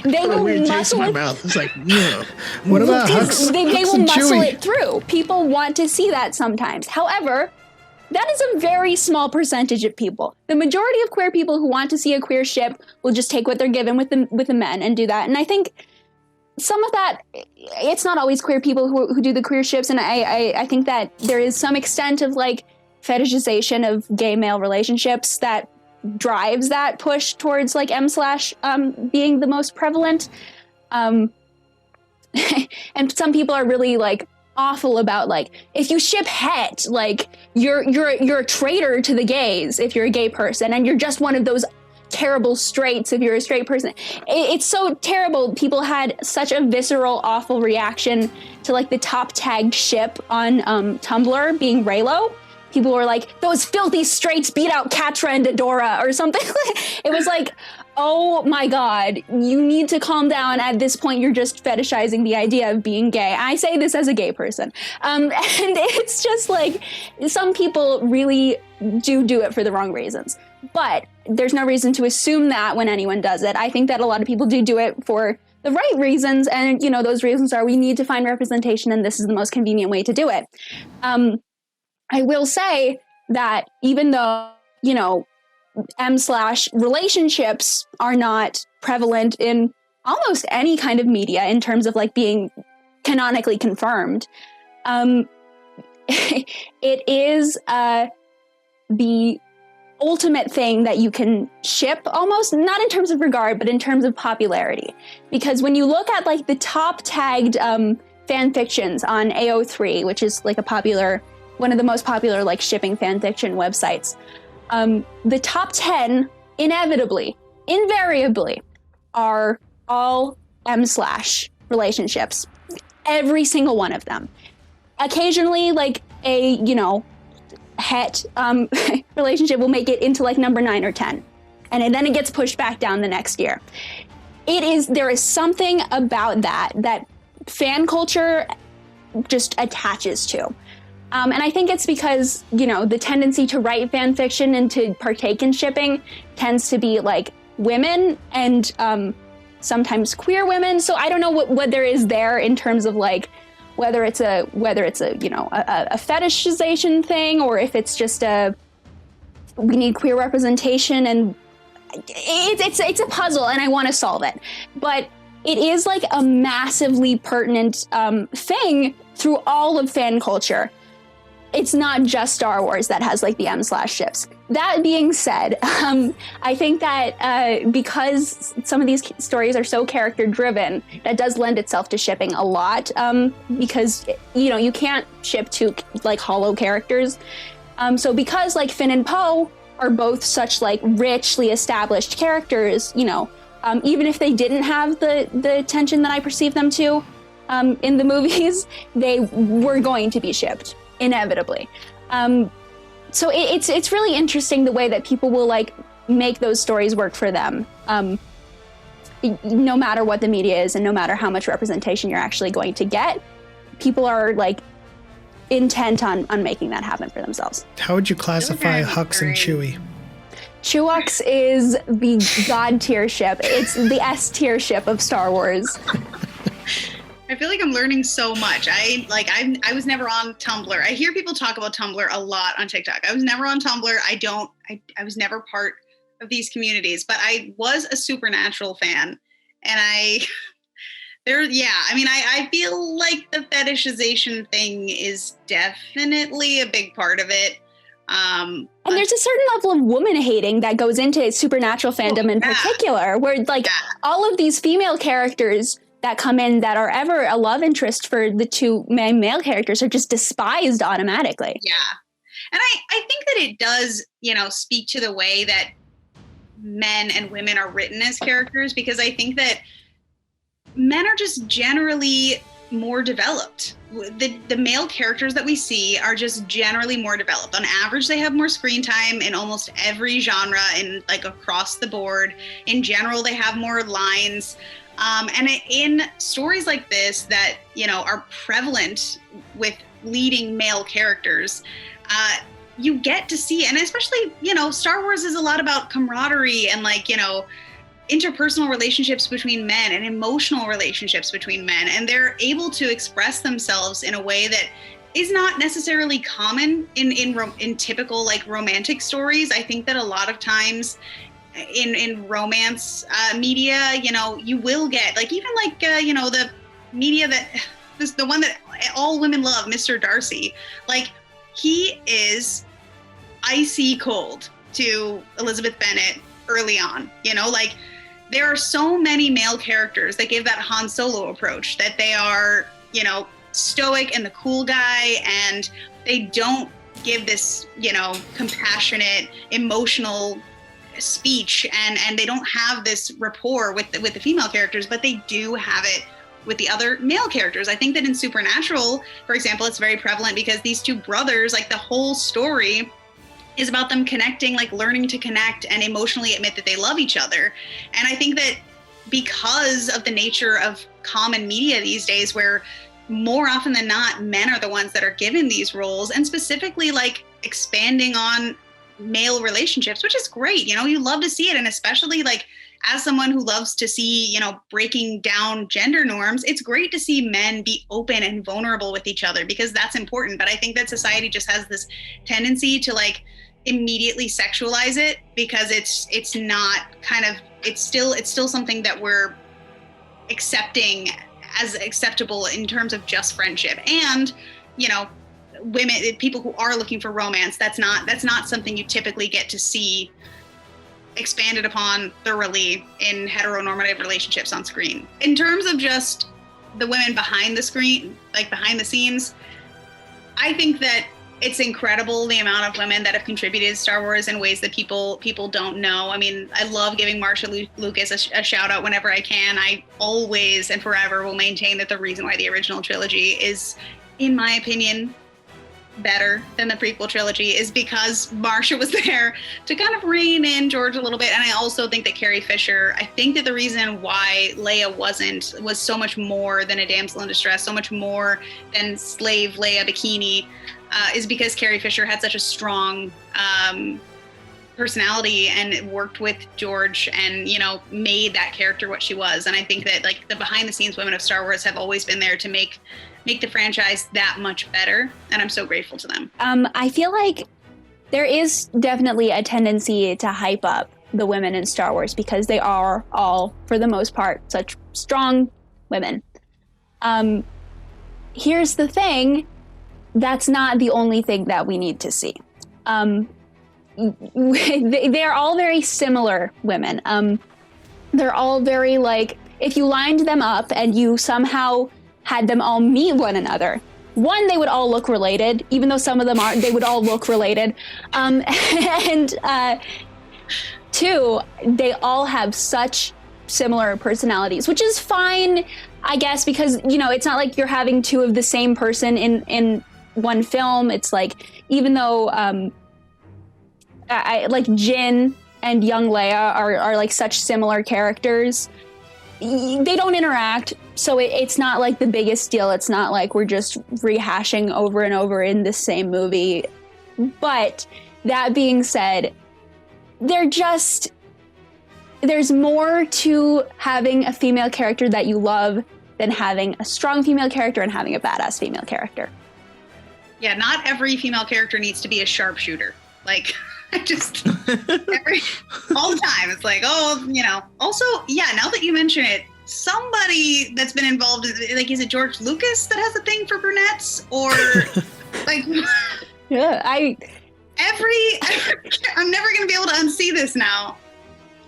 they will muscle my it. mouth. It's like, yeah. What about Hux? They Hux will and muscle Chewie? it through. People want to see that sometimes. However, that is a very small percentage of people. The majority of queer people who want to see a queer ship will just take what they're given with the men and do that. And I think some of that, it's not always queer people who do the queer ships, and I think that there is some extent of like fetishization of gay male relationships that drives that push towards like M/ being the most prevalent. And some people are really like awful about like, if you ship het, like you're a traitor to the gays if you're a gay person, and you're just one of those terrible straights if you're a straight person. It's so terrible. People had such a visceral, awful reaction to like the top tagged ship on Tumblr being Reylo. People were like, those filthy straights beat out Katra and Adora or something. It was like, oh my God, you need to calm down. At this point, you're just fetishizing the idea of being gay. I say this as a gay person. And it's just like, some people really do it for the wrong reasons. But there's no reason to assume that when anyone does it. I think that a lot of people do it for the right reasons. And, those reasons are we need to find representation, and this is the most convenient way to do it. I will say that even though, M/ relationships are not prevalent in almost any kind of media in terms of like being canonically confirmed, it is the ultimate thing that you can ship, almost not in terms of regard, but in terms of popularity. Because when you look at like the top tagged fan fictions on AO3, which is like one of the most popular like shipping fan fiction websites, the top 10 invariably are all M/ relationships. Every single one of them. Occasionally like a, het relationship will make it into like number 9 or 10. And then it gets pushed back down the next year. There is something about that fan culture just attaches to. And I think it's because, the tendency to write fan fiction and to partake in shipping tends to be like women and sometimes queer women. So I don't know what there is there in terms of like whether it's a fetishization thing, or if it's just we need queer representation, and it's a puzzle and I want to solve it. But it is like a massively pertinent thing through all of fan culture. It's not just Star Wars that has like the M/ships. That being said, I think that because some of these stories are so character driven, that does lend itself to shipping a lot, because you can't ship two like hollow characters. So because like Finn and Poe are both such like richly established characters, even if they didn't have the tension that I perceive them to in the movies, they were going to be shipped inevitably. So it's really interesting the way that people will like make those stories work for them, no matter what the media is and no matter how much representation you're actually going to get. People are like intent on making that happen for themselves. How would you classify Hux and Chewie? Chewux is the god tier ship. It's the S tier ship of Star Wars. I feel like I'm learning so much. I was never on Tumblr. I hear people talk about Tumblr a lot on TikTok. I was never on Tumblr. I was never part of these communities, but I was a Supernatural fan. And I feel like the fetishization thing is definitely a big part of it. And there's a certain level of woman hating that goes into Supernatural fandom in particular, where like all of these female characters that come in that are ever a love interest for the two male characters are just despised automatically. Yeah. And I think that it does, speak to the way that men and women are written as characters, because I think that men are just generally more developed. The male characters that we see are just generally more developed. On average, they have more screen time in almost every genre and like across the board. In general, they have more lines. And in stories like this that, are prevalent with leading male characters, you get to see, and especially, Star Wars is a lot about camaraderie and like, interpersonal relationships between men and emotional relationships between men. And they're able to express themselves in a way that is not necessarily common in typical like romantic stories. I think that a lot of times in romance media, you will get like, even like, the media that is the one that all women love, Mr. Darcy, like he is icy cold to Elizabeth Bennet early on, like there are so many male characters that give that Han Solo approach, that they are, stoic and the cool guy, and they don't give this, compassionate, emotional speech, and they don't have this rapport with the female characters, but they do have it with the other male characters. I think that in Supernatural, for example, it's very prevalent because these two brothers, like the whole story is about them connecting, like learning to connect and emotionally admit that they love each other. And I think that because of the nature of common media these days, where more often than not, men are the ones that are given these roles, and specifically like expanding on male relationships, which is great. You love to see it. And especially like as someone who loves to see, breaking down gender norms, it's great to see men be open and vulnerable with each other, because that's important. But I think that society just has this tendency to like immediately sexualize it, because it's not kind of, it's still something that we're accepting as acceptable in terms of just friendship. And, women, people who are looking for romance, that's not something you typically get to see expanded upon thoroughly in heteronormative relationships on screen. In terms of just the women behind the screen, like behind the scenes, I think that it's incredible the amount of women that have contributed to Star Wars in ways that people don't know. I mean, I love giving Marsha Lucas a shout out whenever I can. I always and forever will maintain that the reason why the original trilogy is, in my opinion, better than the prequel trilogy is because Marsha was there to kind of rein in George a little bit. And I also think that Carrie Fisher, I think that the reason why Leia was so much more than a damsel in distress, so much more than slave Leia bikini, is because Carrie Fisher had such a strong personality and worked with George and, made that character what she was. And I think that like the behind the scenes women of Star Wars have always been there to make the franchise that much better. And I'm so grateful to them. I feel like there is definitely a tendency to hype up the women in Star Wars because they are all, for the most part, such strong women. Here's the thing. That's not the only thing that we need to see. They're all very similar women. They're all very like, if you lined them up and you somehow had them all meet one another, one, they would all look related, even though some of them aren't, they would all look related. And two, they all have such similar personalities, which is fine, I guess, because, it's not like you're having two of the same person in one film. It's like, even though like Jyn and young Leia are like such similar characters, they don't interact, so it's not like the biggest deal. It's not like we're just rehashing over and over in the same movie. But that being said, there's more to having a female character that you love than having a strong female character and having a badass female character. Yeah, not every female character needs to be a sharpshooter. Like, all the time. It's like, also, yeah, now that you mention it, somebody that's been involved, like, is it George Lucas that has a thing for brunettes? Or, like, yeah, I'm never going to be able to unsee this now.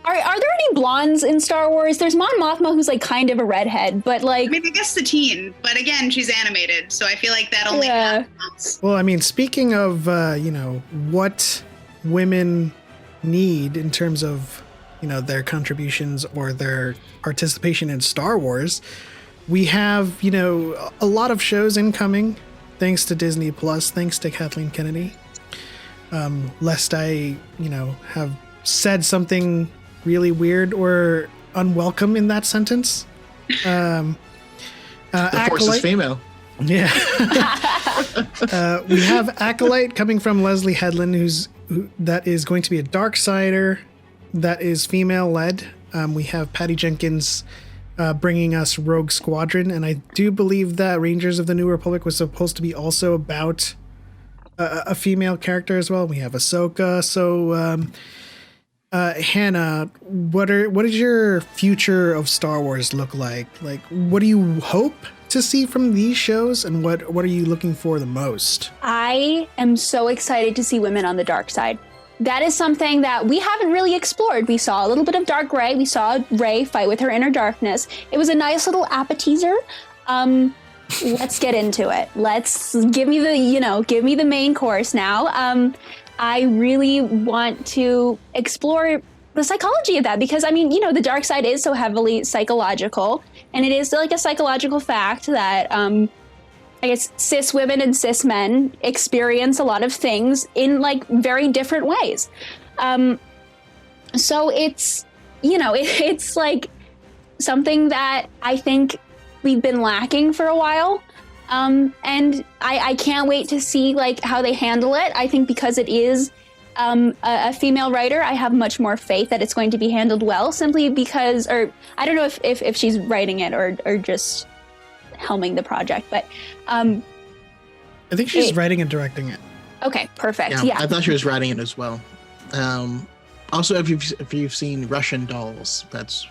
Are there any blondes in Star Wars? There's Mon Mothma, who's like kind of a redhead, but like... I mean, I guess Satine, but again, she's animated, so I feel like that only counts. Well, I mean, speaking of, what women need in terms of, their contributions or their participation in Star Wars, we have, a lot of shows incoming, thanks to Disney Plus, thanks to Kathleen Kennedy. Lest I, have said something really weird or unwelcome in that sentence. The Force is female. Yeah. We have Acolyte coming from Leslie Headland, that is going to be a Darksider that is female-led. We have Patty Jenkins bringing us Rogue Squadron, and I do believe that Rangers of the New Republic was supposed to be also about a female character as well. We have Ahsoka, so... Hannah, what does your future of Star Wars look like? Like, what do you hope to see from these shows, and what are you looking for the most? I am so excited to see women on the dark side. That is something that we haven't really explored. We saw a little bit of Dark Rey. We saw Rey fight with her inner darkness. It was a nice little appetizer. Let's get into it. Let's give me the main course now. I really want to explore the psychology of that because, the dark side is so heavily psychological, and it is like a psychological fact that, I guess, cis women and cis men experience a lot of things in like very different ways. So it's, it's like something that I think we've been lacking for a while. And I can't wait to see like how they handle it. I think because it is a female writer, I have much more faith that it's going to be handled well, simply because, or I don't know if she's writing it or just helming the project, but I think she's writing and directing it. Okay, perfect. Yeah. I thought she was writing it as well. Also, if you've seen Russian Dolls,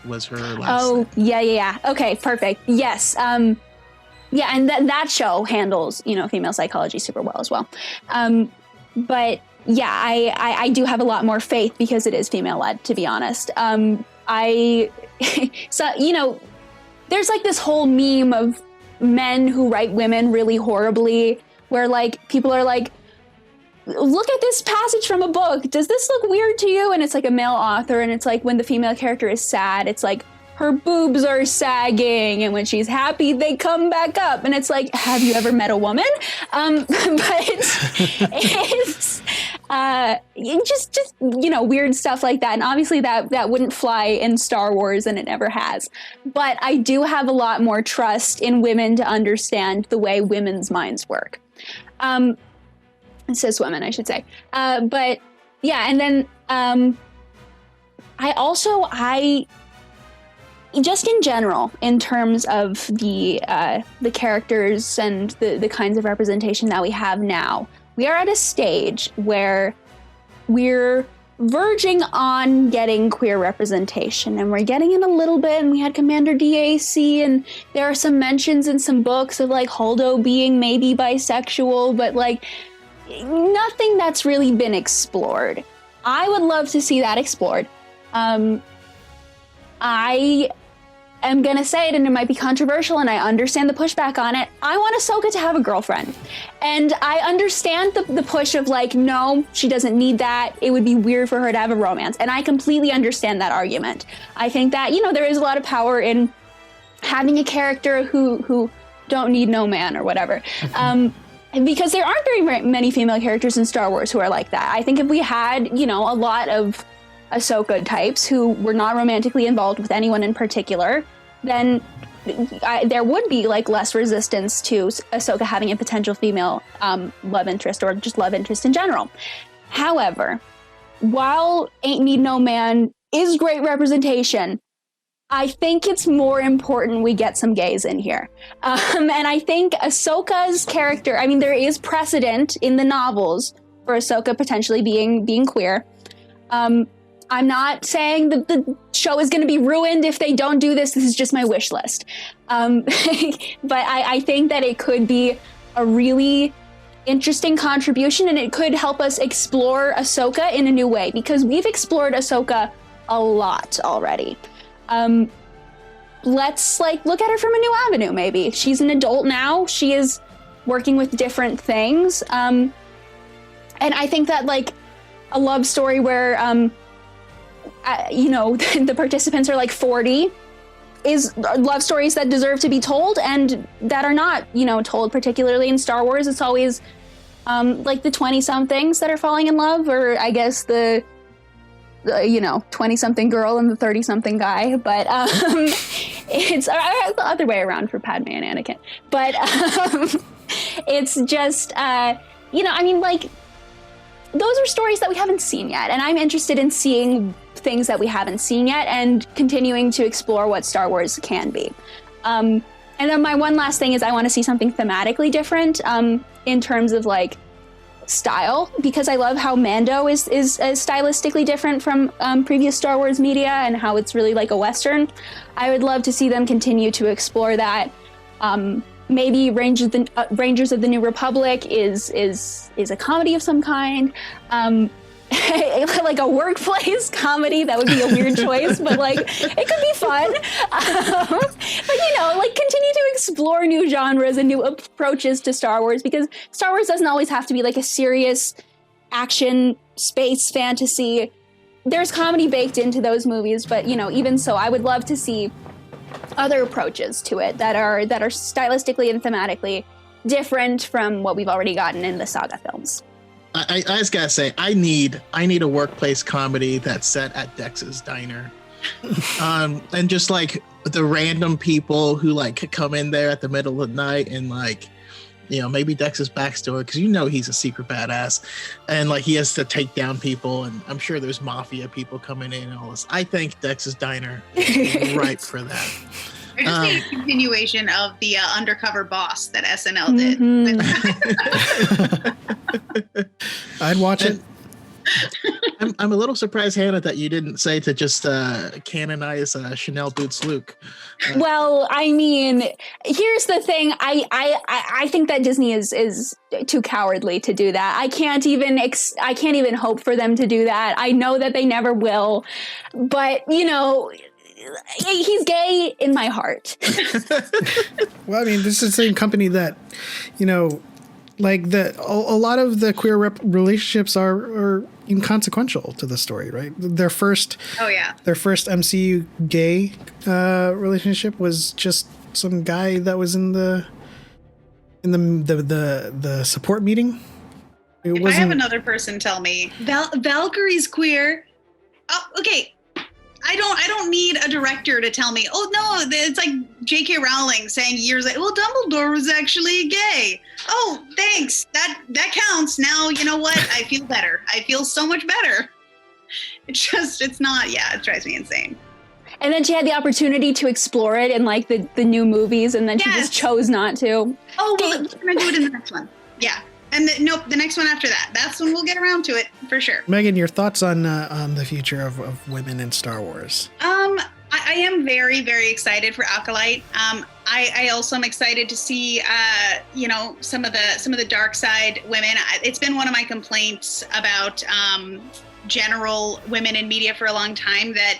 was her last thing. Yeah. Okay, perfect. Yes. Yeah, and that show handles, female psychology super well as well. But yeah, I do have a lot more faith because it is female-led, to be honest. So, there's like this whole meme of men who write women really horribly, where like people are like, look at this passage from a book. Does this look weird to you? And it's like a male author, and it's like when the female character is sad, it's like her boobs are sagging, and when she's happy, they come back up. And it's like, have you ever met a woman? But it's just weird stuff like that. And obviously that wouldn't fly in Star Wars, and it never has. But I do have a lot more trust in women to understand the way women's minds work. Cis women, I should say. But yeah, and then I just in general, in terms of the characters and the kinds of representation that we have now, we are at a stage where we're verging on getting queer representation, and we're getting it a little bit. And we had Commander DAC, and there are some mentions in some books of like Holdo being maybe bisexual, but like nothing that's really been explored. I would love to see that explored. I am gonna say it, and it might be controversial, and I understand the pushback on it. I want Ahsoka to have a girlfriend. And I understand the push of like, no, she doesn't need that. It would be weird for her to have a romance. And I completely understand that argument. I think that, there is a lot of power in having a character who don't need no man or whatever. Because there aren't very many female characters in Star Wars who are like that. I think if we had, a lot of Ahsoka types who were not romantically involved with anyone in particular, then there would be like less resistance to Ahsoka having a potential female love interest, or just love interest in general. However, while Ain't Need No Man is great representation, I think it's more important we get some gays in here. And I think Ahsoka's character, there is precedent in the novels for Ahsoka potentially being queer. I'm not saying that the show is going to be ruined if they don't do this. This is just my wish list. But I think that it could be a really interesting contribution, and it could help us explore Ahsoka in a new way, because we've explored Ahsoka a lot already. Let's look at her from a new avenue. Maybe she's an adult now. She is working with different things. And I think that a love story where, the participants are 40 is love stories that deserve to be told, and that are not, told. Particularly in Star Wars, it's always the 20-somethings that are falling in love, or I guess the 20-something girl and the 30-something guy, but it's the other way around for Padme and Anakin. But it's just, those are stories that we haven't seen yet, and I'm interested in seeing things that we haven't seen yet and continuing to explore what Star Wars can be. And then my one last thing is I want to see something thematically different in terms of style, because I love how Mando is stylistically different from previous Star Wars media, and how it's really like a Western. I would love to see them continue to explore that. Maybe Rangers of the New Republic is a comedy of some kind, like a workplace comedy. That would be a weird choice, but it could be fun. But continue to explore new genres and new approaches to Star Wars, because Star Wars doesn't always have to be a serious action space fantasy. There's comedy baked into those movies, but even so, I would love to see other approaches to it that are stylistically and thematically different from what we've already gotten in the saga films. I just gotta say, I need a workplace comedy that's set at Dex's diner, and just the random people who come in there at the middle of the night, and maybe Dex's backstory, because he's a secret badass, and he has to take down people, and I'm sure there's mafia people coming in and all this. I think Dex's diner is ripe for that. I just need a continuation of the undercover boss that SNL did. Mm-hmm. I'd watch it. I'm a little surprised, Hannah, that you didn't say to just canonize Chanel Boots Luke. Well, here's the thing. I think that Disney is too cowardly to do that. I can't even hope for them to do that. I know that they never will, but he's gay in my heart. Well, this is the same company that, like a lot of the queer relationships are inconsequential to the story, right? Their first MCU gay relationship was just some guy that was in the support meeting. If I have another person tell me Valkyrie's queer, oh, okay. I don't need a director to tell me, oh no, it's like J.K. Rowling saying years later, well, Dumbledore was actually gay. Oh, thanks. That counts. Now, you know what? I feel better. I feel so much better. It drives me insane. And then she had the opportunity to explore it in like the new movies, and then she just chose not to. Oh, well, we're going to do it in the next one. Yeah. And the next one after that. That's when we'll get around to it, for sure. Megan, your thoughts on the future of women in Star Wars? I am very, very excited for Acolyte. I also am excited to see, some of the dark side women. It's been one of my complaints about general women in media for a long time that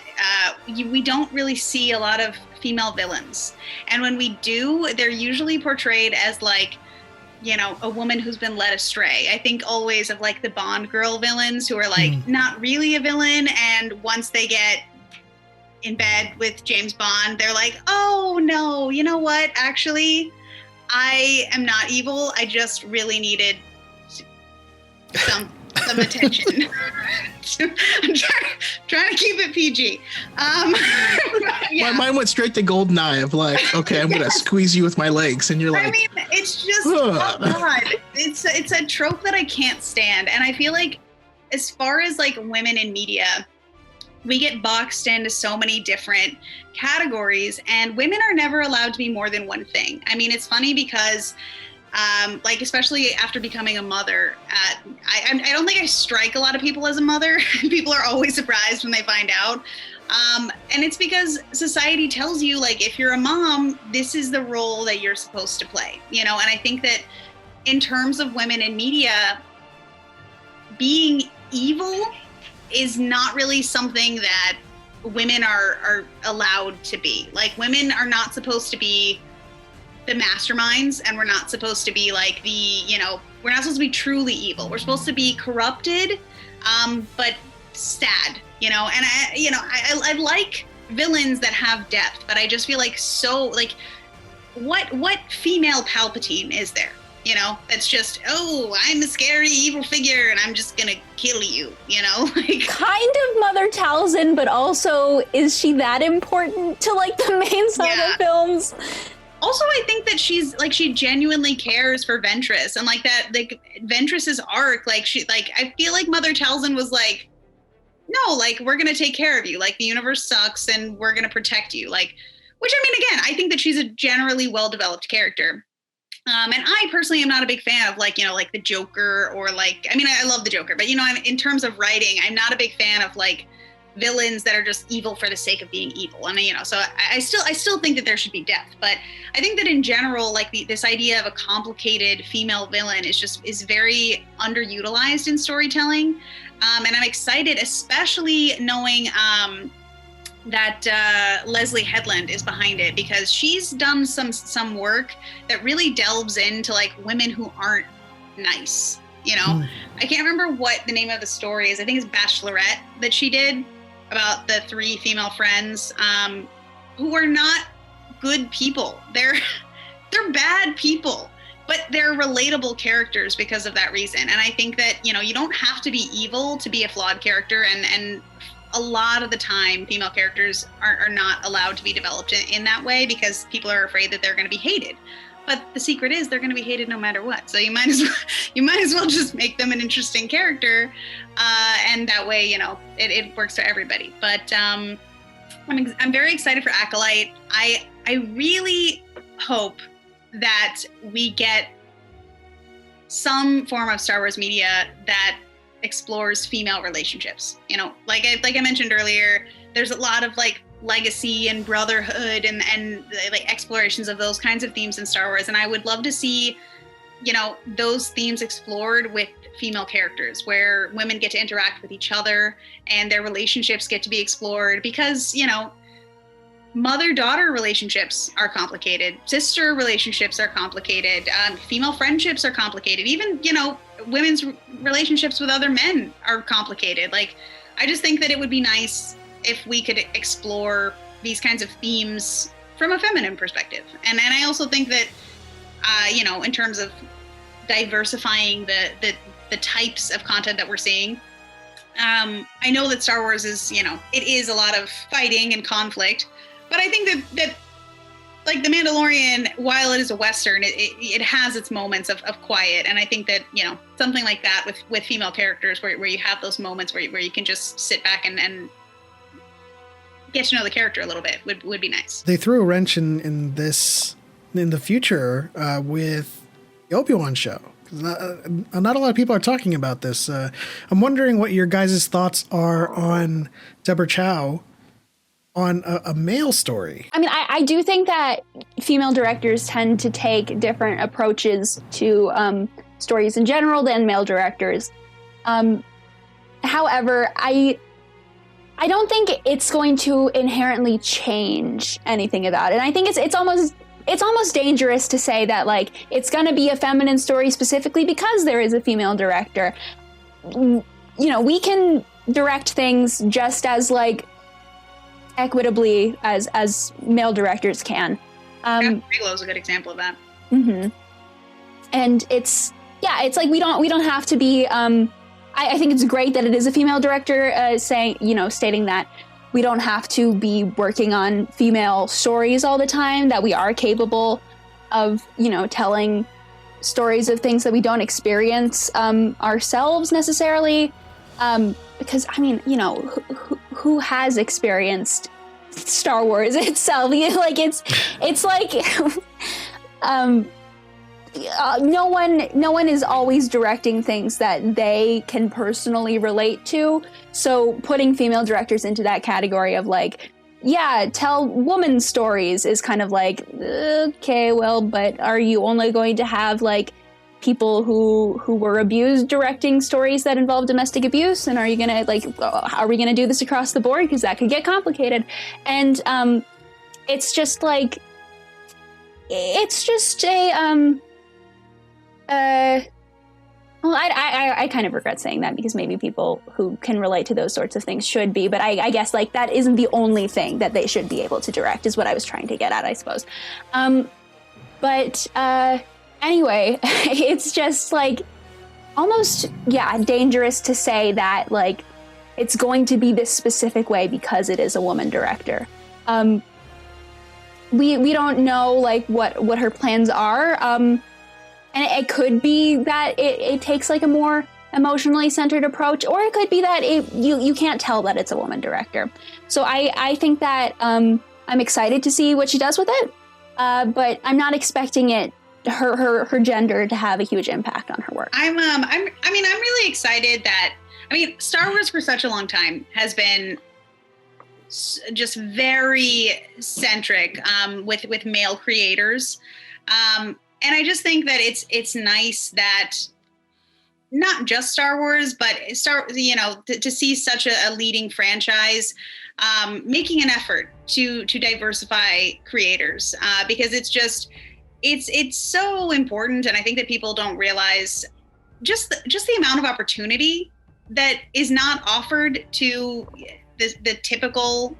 we don't really see a lot of female villains. And when we do, they're usually portrayed as like, a woman who's been led astray. I think always of like the Bond girl villains who are like not really a villain. And once they get in bed with James Bond, they're like, oh no, you know what? Actually, I am not evil. I just really needed some attention. I'm trying to keep it PG. My mind went straight to Goldeneye of like, okay, I'm gonna squeeze you with my legs, and you're like, I mean, it's just oh god, it's a trope that I can't stand, and I feel like as far as like women in media, we get boxed into so many different categories, and women are never allowed to be more than one thing. I mean, it's funny because especially after becoming a mother, I don't think I strike a lot of people as a mother. People are always surprised when they find out. And it's because society tells you, like, if you're a mom, this is the role that you're supposed to play, and I think that in terms of women in media, being evil is not really something that women are allowed to be. Like, women are not supposed to be the masterminds, and we're not supposed to be like we're not supposed to be truly evil. We're supposed to be corrupted, but sad, and I like villains that have depth, but I just feel like what female Palpatine is there? That's just, oh, I'm a scary evil figure and I'm just gonna kill you, like kind of Mother Talzin, but also is she that important to like the main side of films? Also, I think that she genuinely cares for Ventress, and like that, like Ventress's arc, like I feel like Mother Talzin was like, no, like we're gonna take care of you, like the universe sucks and we're gonna protect you, like, which I mean, again, I think that she's a generally well-developed character. And I personally am not a big fan of like the Joker, or like, I mean, I love the Joker, but in terms of writing, I'm not a big fan of like villains that are just evil for the sake of being evil. And so I still think that there should be depth, but I think that in general, like this idea of a complicated female villain is very underutilized in storytelling. And I'm excited, especially knowing that Leslie Headland is behind it, because she's done some work that really delves into like women who aren't nice. I can't remember what the name of the story is. I think it's Bachelorette that she did about the 3 female friends who are not good people. They're bad people, but they're relatable characters because of that reason. And I think that, you don't have to be evil to be a flawed character. And a lot of the time, female characters are not allowed to be developed in that way because people are afraid that they're going to be hated. But the secret is they're going to be hated no matter what. So you might as well just make them an interesting character, and that way, it works for everybody. But I'm very excited for Acolyte. I really hope that we get some form of Star Wars media that explores female relationships. Like I mentioned earlier, there's a lot of like legacy and brotherhood and like explorations of those kinds of themes in Star Wars, and I would love to see those themes explored with female characters, where women get to interact with each other and their relationships get to be explored, because mother-daughter relationships are complicated. Sister relationships are complicated. Female friendships are complicated. Even, women's relationships with other men are complicated. Like, I just think that it would be nice if we could explore these kinds of themes from a feminine perspective. And I also think that, in terms of diversifying the types of content that we're seeing, I know that Star Wars is, it is a lot of fighting and conflict, but I think that like The Mandalorian, while it is a Western, it has its moments of quiet. And I think that, something like that with female characters where you have those moments where you can just sit back and get to know the character a little bit would be nice. They threw a wrench in the future with the Obi-Wan show. Not a lot of people are talking about this. I'm wondering what your guys' thoughts are on Deborah Chow on a male story. I mean, I do think that female directors tend to take different approaches to stories in general than male directors. However, I don't think it's going to inherently change anything about it. And I think it's almost dangerous to say that, like, it's going to be a feminine story specifically because there is a female director. We can direct things just as, like, equitably as male directors can. Bigelow is a good example of that. Mm-hmm. And it's like we don't have to be. I think it's great that it is a female director stating that we don't have to be working on female stories all the time, that we are capable of, telling stories of things that we don't experience ourselves necessarily. Because, I mean, who has experienced Star Wars itself? Like, it's like no one is always directing things that they can personally relate to. So putting female directors into that category of, like, tell woman stories is kind of like, okay, well, but are you only going to have, like, people who were abused directing stories that involve domestic abuse? And are you gonna, like, are we gonna do this across the board? Because that could get complicated. And it's just like, it's just a well, I kind of regret saying that, because maybe people who can relate to those sorts of things should be, but I guess, like, that isn't the only thing that they should be able to direct, is what I was trying to get at, I suppose. Anyway, it's just, like, almost, dangerous to say that, like, it's going to be this specific way because it is a woman director. We don't know, like, what her plans are. And it could be that it takes, like, a more emotionally centered approach, or it could be that you can't tell that it's a woman director. So I think that I'm excited to see what she does with it, but I'm not expecting her gender to have a huge impact on her work. I'm really excited that, Star Wars for such a long time has been just very centric with male creators. And I just think that it's nice that not just Star Wars, but to see such a leading franchise making an effort to diversify creators, because it's so important. And I think that people don't realize just the amount of opportunity that is not offered to the typical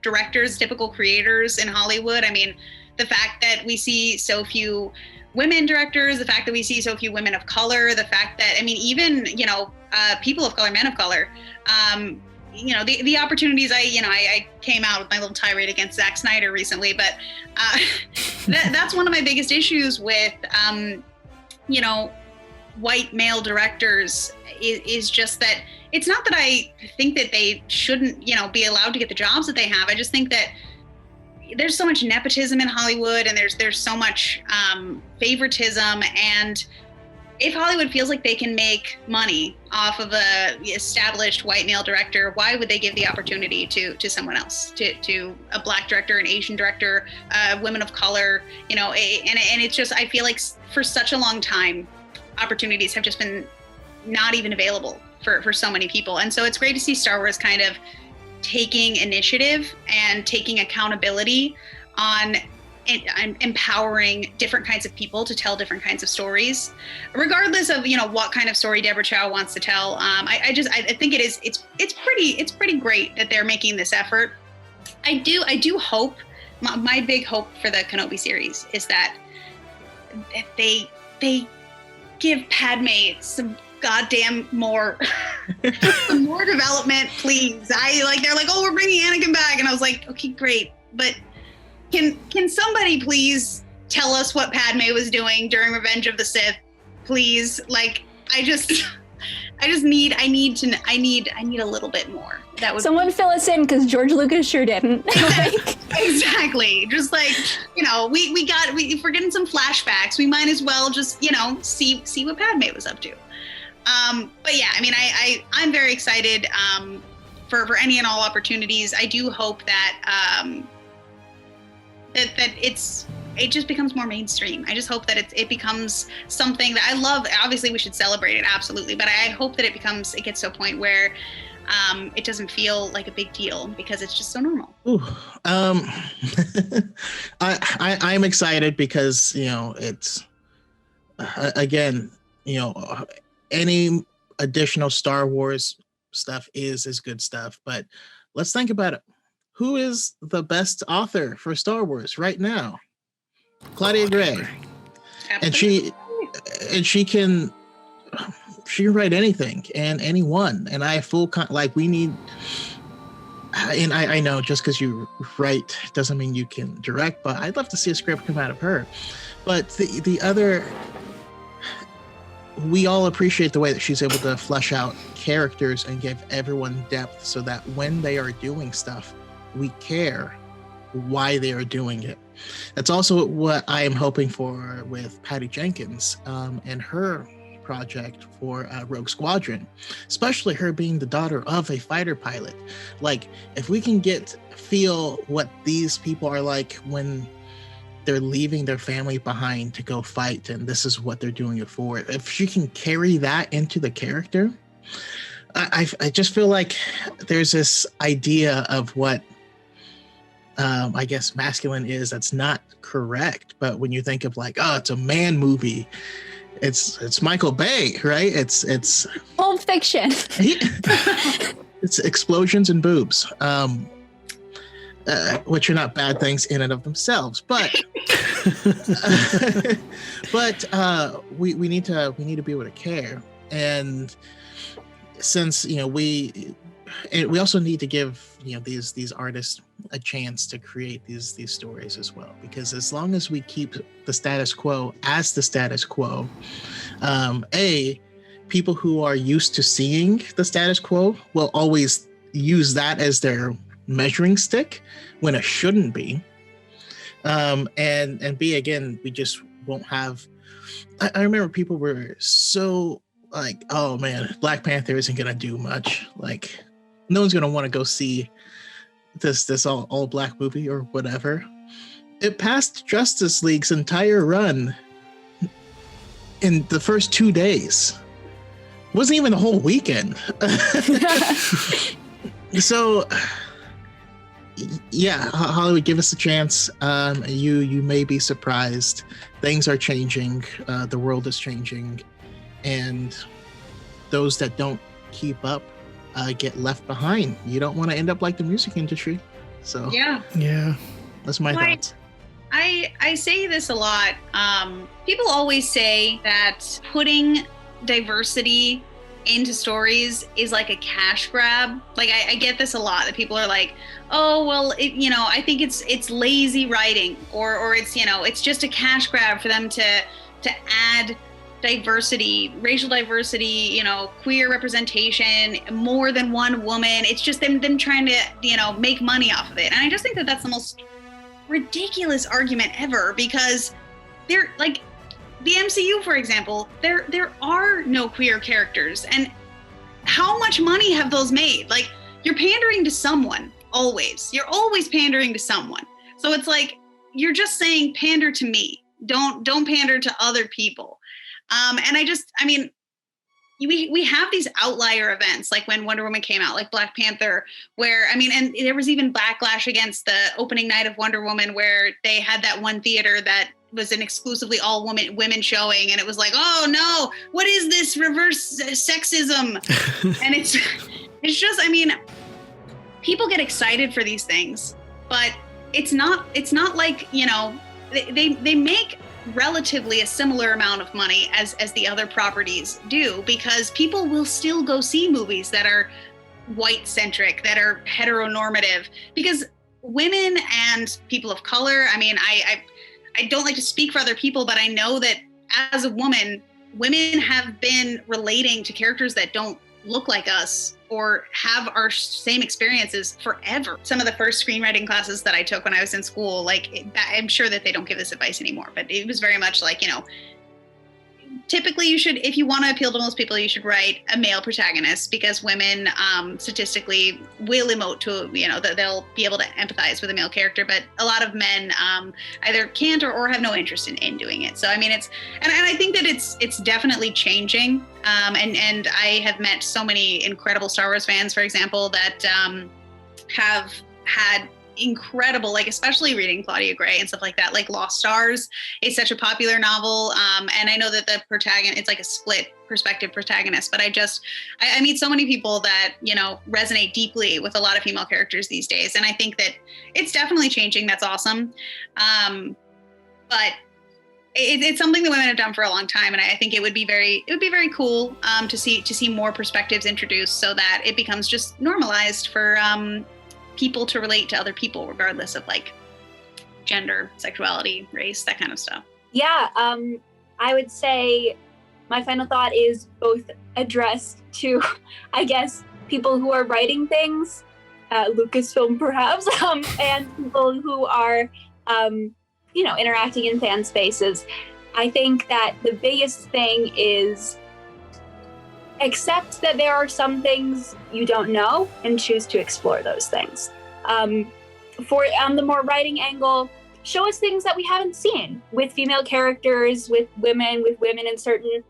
directors, typical creators in Hollywood. I mean, the fact that we see so few women directors, the fact that we see so few women of color, the fact that, even, people of color, men of color, the opportunities. I came out with my little tirade against Zack Snyder recently, but that's one of my biggest issues with, white male directors is just that it's not that I think that they shouldn't, be allowed to get the jobs that they have. I just think that there's so much nepotism in Hollywood, and there's so much favoritism. And if Hollywood feels like they can make money off of a established white male director, why would they give the opportunity to someone else, to a Black director, an Asian director, women of color, and it's just, I feel like for such a long time, opportunities have just been not even available for so many people. And so it's great to see Star Wars kind of taking initiative and taking accountability on empowering different kinds of people to tell different kinds of stories, regardless of what kind of story Deborah Chow wants to tell. I think it's pretty great that they're making this effort. I do hope, my big hope for the Kenobi series is that they give Padme some goddamn more more development, please. They're like, oh, we're bringing Anakin back, and I was like, okay, great, but can somebody please tell us what Padme was doing during Revenge of the Sith, please? Like, I need a little bit more. That would someone fill us in, because George Lucas sure didn't. Exactly. Just like, if we're getting some flashbacks, we might as well just see what Padme was up to. But yeah, I mean, I'm very excited for any and all opportunities. I do hope that that it just becomes more mainstream. I just hope that it becomes something that I love. Obviously, we should celebrate it, absolutely. But I hope that it gets to a point where it doesn't feel like a big deal, because it's just so normal. Ooh, I'm excited because it's again, any additional Star Wars stuff is good stuff. But let's think about it. Who is the best author for Star Wars right now? Claudia Gray. Absolutely. And she can write anything and anyone. And I we need, and I know just because you write doesn't mean you can direct, but I'd love to see a script come out of her. But the other, we all appreciate the way that she's able to flesh out characters and give everyone depth, so that when they are doing stuff, we care why they are doing it. That's also what I am hoping for with Patty Jenkins and her project for Rogue Squadron, especially her being the daughter of a fighter pilot. Like, if we can feel what these people are like when they're leaving their family behind to go fight, and this is what they're doing it for. If she can carry that into the character, I just feel like there's this idea of what I guess masculine is that's not correct. But when you think of it's a man movie, it's Michael Bay, right? It's Pulp Fiction. It's explosions and boobs, which are not bad things in and of themselves, but we need to be able to care. And since we also need to give these artists a chance to create these stories as well, because as long as we keep the status quo as the status quo, people who are used to seeing the status quo will always use that as their measuring stick when it shouldn't be, and B, again, we just won't have. I remember people were so like, oh man, Black Panther isn't gonna do much, like no one's gonna want to go see this all black movie or whatever. It passed Justice League's entire run in the first 2 days. It wasn't even the whole weekend. So yeah, Hollywood, give us a chance. You may be surprised. Things are changing. The world is changing, and those that don't keep up get left behind. You don't want to end up like the music industry. So yeah, that's my thoughts. I say this a lot. People always say that putting diversity into stories is like a cash grab. Like I get this a lot, that people are like, oh well, I think it's lazy writing, or it's it's just a cash grab for them to add diversity, racial diversity, queer representation, more than one woman. It's just them trying to make money off of it. And I just think that that's the most ridiculous argument ever, because they're like, the MCU, for example, there are no queer characters, and how much money have those made? Like, you're pandering to someone always. You're always pandering to someone. So it's like, you're just saying pander to me. Don't pander to other people. And we have these outlier events, like when Wonder Woman came out, like Black Panther, where, I mean, and there was even backlash against the opening night of Wonder Woman, where they had that one theater that was an exclusively all women showing. And it was like, oh no, what is this reverse sexism? And it's just, I mean, people get excited for these things, but it's not like, you know, they make relatively a similar amount of money as the other properties do, because people will still go see movies that are white centric, that are heteronormative, because women and people of color, I mean, I don't like to speak for other people, but I know that as a woman, women have been relating to characters that don't look like us or have our same experiences forever. Some of the first screenwriting classes that I took when I was in school, like, I'm sure that they don't give this advice anymore, but it was very much like, you know, typically you should, if you want to appeal to most people, you should write a male protagonist, because women statistically will emote to, you know, they'll be able to empathize with a male character, but a lot of men either can't or have no interest in doing it. So I mean, it's, and I think that it's definitely changing. And I have met so many incredible Star Wars fans, for example, that have had incredible, like, especially reading Claudia Gray and stuff like that, like Lost Stars is such a popular novel. And I know that the protagonist, it's like a split perspective protagonist, but I meet so many people that, you know, resonate deeply with a lot of female characters these days. And I think that it's definitely changing. That's awesome. But it's something that women have done for a long time. And I think it would be very cool to see more perspectives introduced, so that it becomes just normalized for people to relate to other people, regardless of like gender, sexuality, race, that kind of stuff. Yeah, I would say my final thought is both addressed to, I guess, people who are writing things, Lucasfilm perhaps, and people who are, you know, interacting in fan spaces. I think that the biggest thing is accept that there are some things you don't know and choose to explore those things. On the more writing angle, show us things that we haven't seen with female characters, with women in certain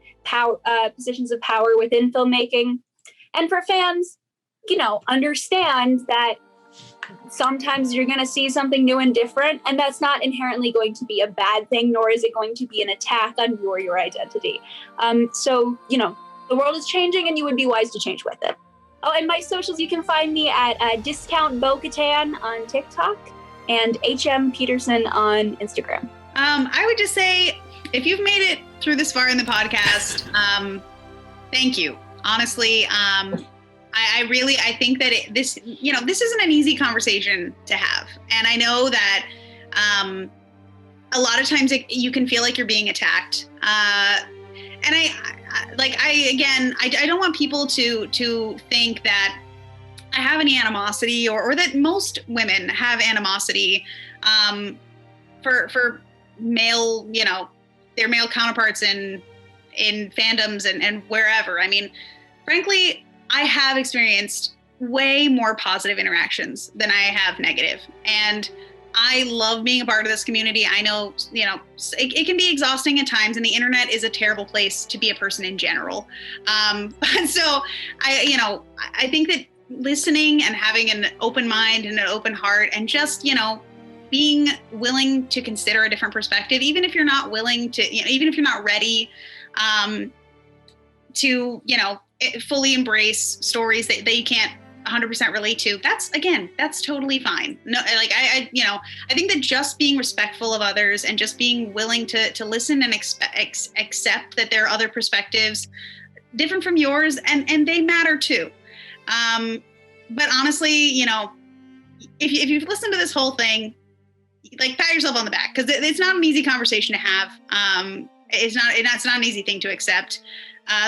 positions of power within filmmaking. And for fans, you know, understand that sometimes you're going to see something new and different, and that's not inherently going to be a bad thing, nor is it going to be an attack on your identity. So, you know, the world is changing, and you would be wise to change with it. Oh, and my socials, you can find me at Discount Bo-Katan on TikTok and HM Peterson on Instagram. I would just say, if you've made it through this far in the podcast, thank you. Honestly, I think that this isn't an easy conversation to have. And I know that a lot of times you can feel like you're being attacked. And I don't want people to think that I have any animosity, or that most women have animosity for male, you know, their male counterparts in fandoms and wherever. I mean, frankly, I have experienced way more positive interactions than I have negative. And I love being a part of this community. I know, you know, it can be exhausting at times, and the internet is a terrible place to be a person in general. So I think that listening and having an open mind and an open heart, and just, you know, being willing to consider a different perspective, even if you're not willing to, you know, even if you're not ready to, you know, fully embrace stories that you can't 100% relate to, that's totally fine. No, like I think that just being respectful of others and just being willing to listen and accept that there are other perspectives different from yours, and they matter too. But honestly, you know, if you've listened to this whole thing, like, pat yourself on the back, because it's not an easy conversation to have. It's not an easy thing to accept.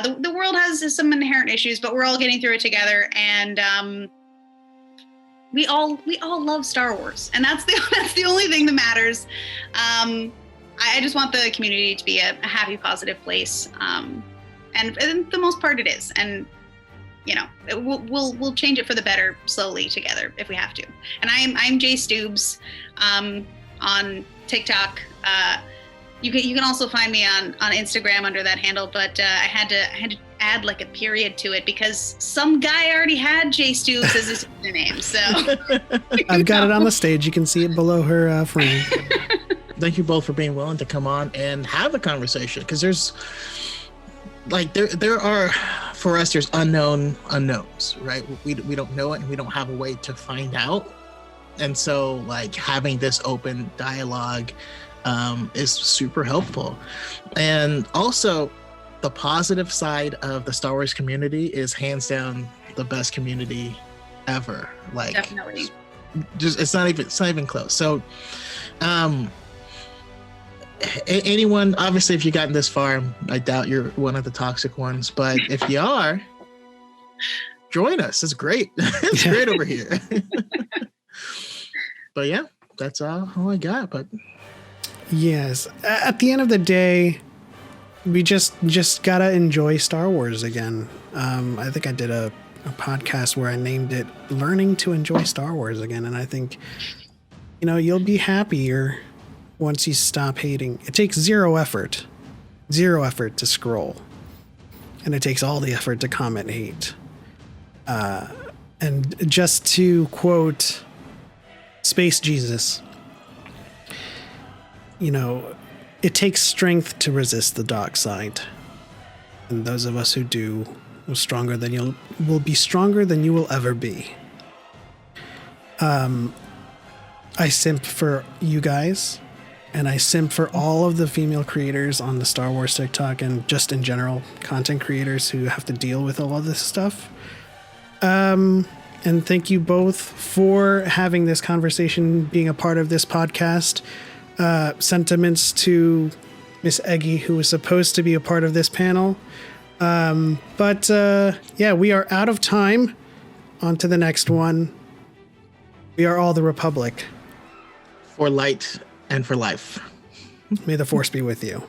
The world has some inherent issues, but we're all getting through it together, and we all love Star Wars, and that's the only thing that matters. I just want the community to be a happy, positive place, and for the most part, it is. And you know, we'll change it for the better slowly together if we have to. And I'm Jay Stoobs on TikTok. You can also find me on Instagram under that handle, but I had to add like a period to it because some guy already had J Stoops as his username. So I've got it on the stage. You can see it below her frame. Thank you both for being willing to come on and have a conversation, because there's like there are, for us, there's unknown unknowns, right? We don't know it, and we don't have a way to find out. And so like having this open dialogue is super helpful. And also, the positive side of the Star Wars community is hands down the best community ever. Like, definitely, just it's not even close. So anyone, obviously, if you've gotten this far, I doubt you're one of the toxic ones, but if you are, join us. It's great. It's great over here. But yeah, that's all I got. But yes, at the end of the day, we just gotta enjoy Star Wars again. I think I did a podcast where I named it "Learning to Enjoy Star Wars Again," and I think, you know, you'll be happier once you stop hating. It takes zero effort to scroll, and it takes all the effort to comment hate. And just to quote Space Jesus, you know, it takes strength to resist the dark side, and those of us who do will be stronger than you will ever be. I simp for you guys, and I simp for all of the female creators on the Star Wars TikTok and just in general content creators who have to deal with all of this stuff. And thank you both for having this conversation, being a part of this podcast. Sentiments to Miss Eggy, who was supposed to be a part of this panel. But we are out of time. On to the next one. We are all the Republic. For light and for life. May the Force be with you.